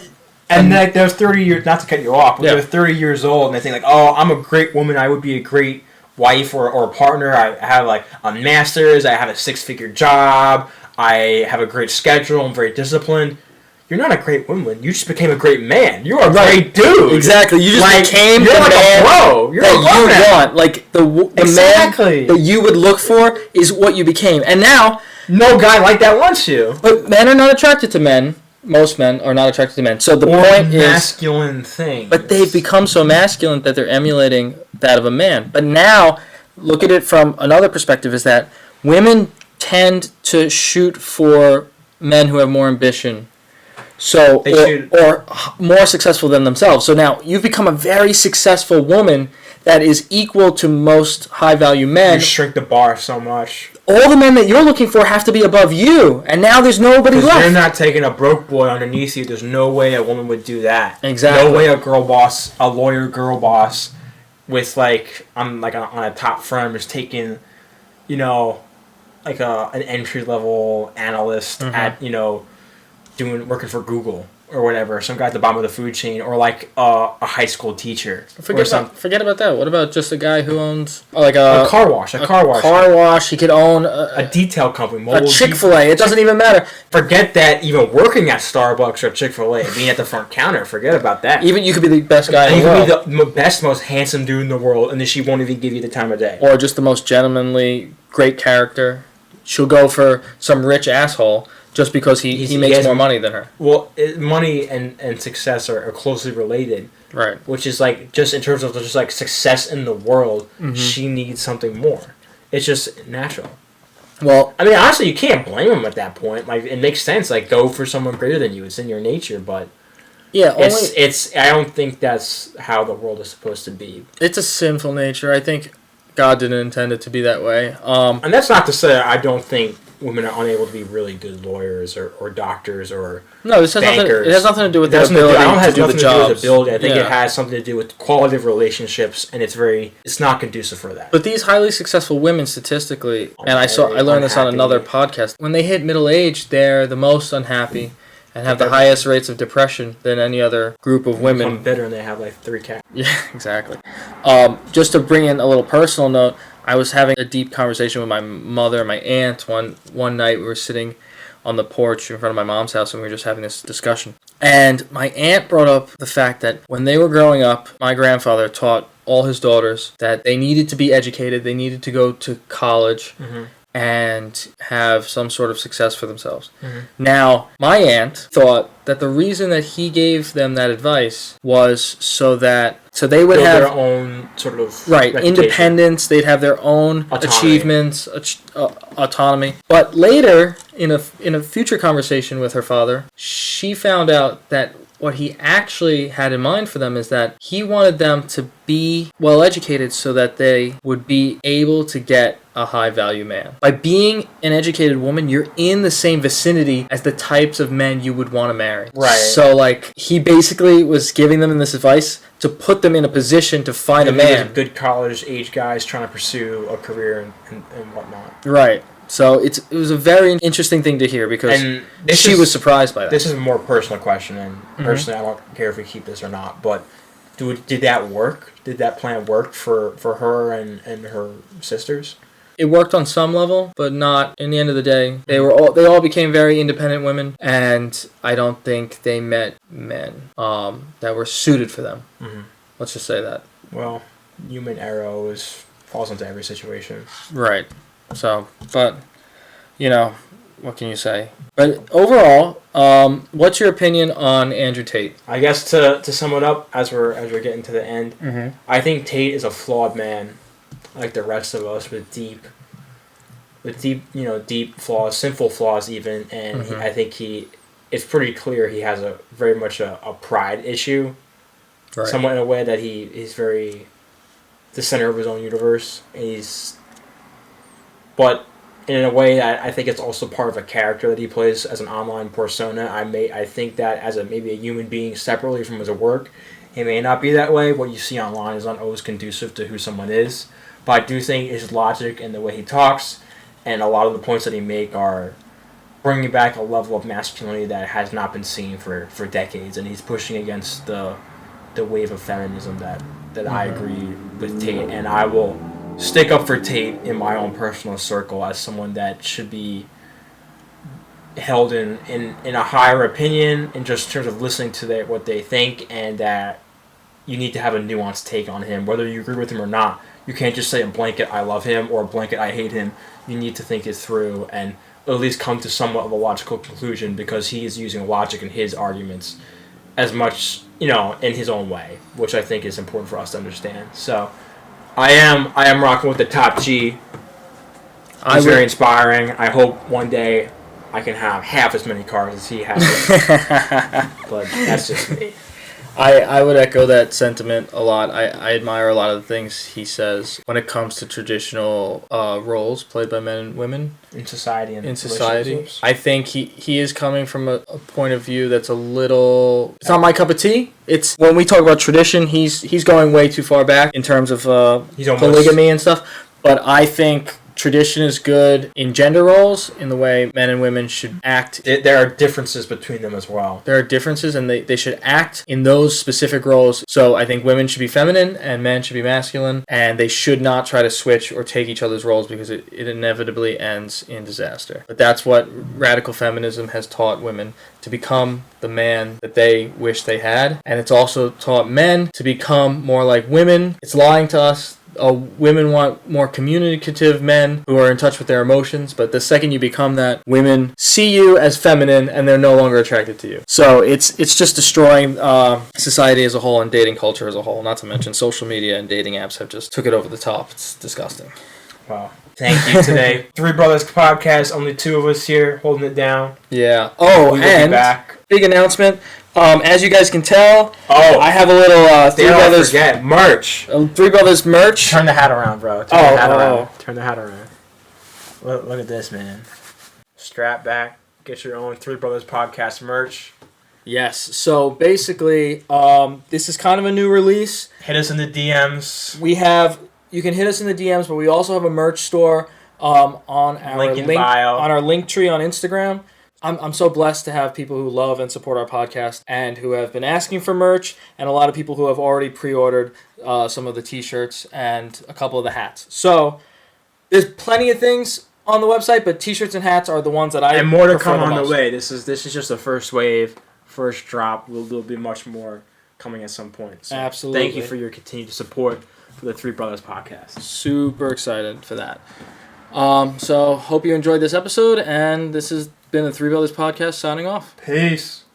And like they're 30 years, not to cut you off, but Yeah. they're 30 years old and they think like, oh, I'm a great woman, I would be a great wife or a partner, I have like a master's, I have a 6-figure job, I have a great schedule, I'm very disciplined. You're not a great woman, you just became a great man. You're a great dude. Exactly, you just Like, became you're the like man a bro. You're a that bro you now. want. Like, the Exactly. man that you would look for is what you became. And now... No guy like that wants you. But men are not attracted to men. Most men are not attracted to men. So the Or point is... masculine thing. But they've become so masculine that they're emulating that of a man. But now, look at it from another perspective, is that women tend to shoot for men who have more ambition. So, or more successful than themselves. So now, you've become a very successful woman that is equal to most high-value men. You shrink the bar so much. All the men that you're looking for have to be above you, and now there's nobody Because left. you're not taking a broke boy underneath you. There's no way a woman would do that. Exactly. No way a lawyer girl boss, with on a top firm is taking, like an entry level analyst at working for Google or whatever. Some guy at the bottom of the food chain, or like a high school teacher. Forget about that. What about just a guy who owns a car wash? A car wash. He could own a detail company. A Chick-fil-A. It doesn't even matter. Forget that. Even working at Starbucks or Chick-fil-A, being at the front counter. Forget about that. Even you could be the best guy in the world. You could be the best, most handsome dude in the world, and then she won't even give you the time of day. Or just the most gentlemanly, great character. She'll go for some rich asshole just because he makes more money than her. Well, money and success are closely related. Right. Which is just in terms of success in the world, she needs something more. It's just natural. Well, I mean, honestly, you can't blame him at that point. Like, it makes sense. Like, go for someone greater than you. It's in your nature, but yeah, it's. I don't think that's how the world is supposed to be. It's a sinful nature. I think God didn't intend it to be that way. And that's not to say I don't think women are unable to be really good lawyers or doctors or this has bankers. It has nothing to do with their ability to do the jobs. I think it has something to do with quality of relationships, and it's not conducive for that. But these highly successful women, statistically, and I learned this on another podcast, when they hit middle age, they're the most unhappy and have the highest rates of depression than any other group of women. Become bitter and they have 3 cats. Yeah, exactly. Just to bring in a little personal note, I was having a deep conversation with my mother and my aunt one night. We were sitting on the porch in front of my mom's house, and we were just having this discussion. And my aunt brought up the fact that when they were growing up, my grandfather taught all his daughters that they needed to be educated, they needed to go to college, and have some sort of success for themselves. Now, my aunt thought that the reason that he gave them that advice was so they would have their own sort of independence. They'd have their own achievements, autonomy. But later, in a future conversation with her father, she found out that what he actually had in mind for them is that he wanted them to be well educated so that they would be able to get a high value man. By being an educated woman, you're in the same vicinity as the types of men you would want to marry. Right. So like he basically was giving them this advice to put them in a position to find a man. Good college age guys trying to pursue a career and whatnot. Right. So it was a very interesting thing to hear because she was surprised by that. This is a more personal question, and personally, I don't care if we keep this or not. But did that work? Did that plan work for her and her sisters? It worked on some level, but not in the end of the day. They all became very independent women, and I don't think they met men that were suited for them. Let's just say that. Well, human error falls into every situation. Right. So, but, what can you say? But overall, what's your opinion on Andrew Tate? I guess to sum it up, as we're getting to the end, I think Tate is a flawed man, like the rest of us, with deep flaws, sinful flaws even, and I think it's pretty clear he has very much a pride issue, somewhat in a way that he's very the center of his own universe, but in a way that I think it's also part of a character that he plays as an online persona. I think that as maybe a human being separately from his work, he may not be that way. What you see online is not always conducive to who someone is. But I do think his logic and the way he talks and a lot of the points that he makes are bringing back a level of masculinity that has not been seen for decades. And he's pushing against the wave of feminism that I agree with Tate. And I will stick up for Tate in my own personal circle as someone that should be held in a higher opinion in just terms of listening to what they think, and that you need to have a nuanced take on him, whether you agree with him or not. You can't just say a blanket I love him or a blanket I hate him. You need to think it through and at least come to somewhat of a logical conclusion, because he is using logic in his arguments as much, in his own way, which I think is important for us to understand. So I am rocking with the top G. It's very inspiring. I hope one day I can have half as many cars as he has. But that's just me. I would echo that sentiment a lot. I admire a lot of the things he says when it comes to traditional roles played by men and women in society. I think he is coming from a point of view that's a little. It's not my cup of tea. It's when we talk about tradition, he's going way too far back in terms of polygamy and stuff. But I think tradition is good in gender roles, in the way men and women should act. There are differences between them as well. There are differences, and they should act in those specific roles. So I think women should be feminine and men should be masculine, and they should not try to switch or take each other's roles, because it inevitably ends in disaster. But that's what radical feminism has taught women, to become the man that they wish they had. And it's also taught men to become more like women. It's lying to us. Women want more communicative men who are in touch with their emotions, but the second you become that, women see you as feminine and they're no longer attracted to you. So it's just destroying society as a whole and dating culture as a whole, not to mention social media and dating apps have just took it over the top. It's disgusting. Wow. Thank you today. Three Brothers Podcast, only two of us here holding it down. Yeah. Oh, we will and be back. Big announcement. As you guys can tell, I have a little Three Brothers merch. Three Brothers merch. Turn the hat around, bro. Turn the hat around. Look at this, man. Strap back. Get your own Three Brothers Podcast merch. Yes. So basically, this is kind of a new release. Hit us in the DMs. You can hit us in the DMs, but we also have a merch store on our on our link tree on Instagram. I'm so blessed to have people who love and support our podcast and who have been asking for merch, and a lot of people who have already pre-ordered some of the t-shirts and a couple of the hats. So there's plenty of things on the website, but t-shirts and hats are the ones that I and more to prefer come on most. the way. This is just the first wave, first drop. There'll be much more coming at some point. So Absolutely. Thank you for your continued support for the Three Brothers podcast. Super excited for that. So hope you enjoyed this episode, and this has been the Three Brothers podcast signing off. Peace.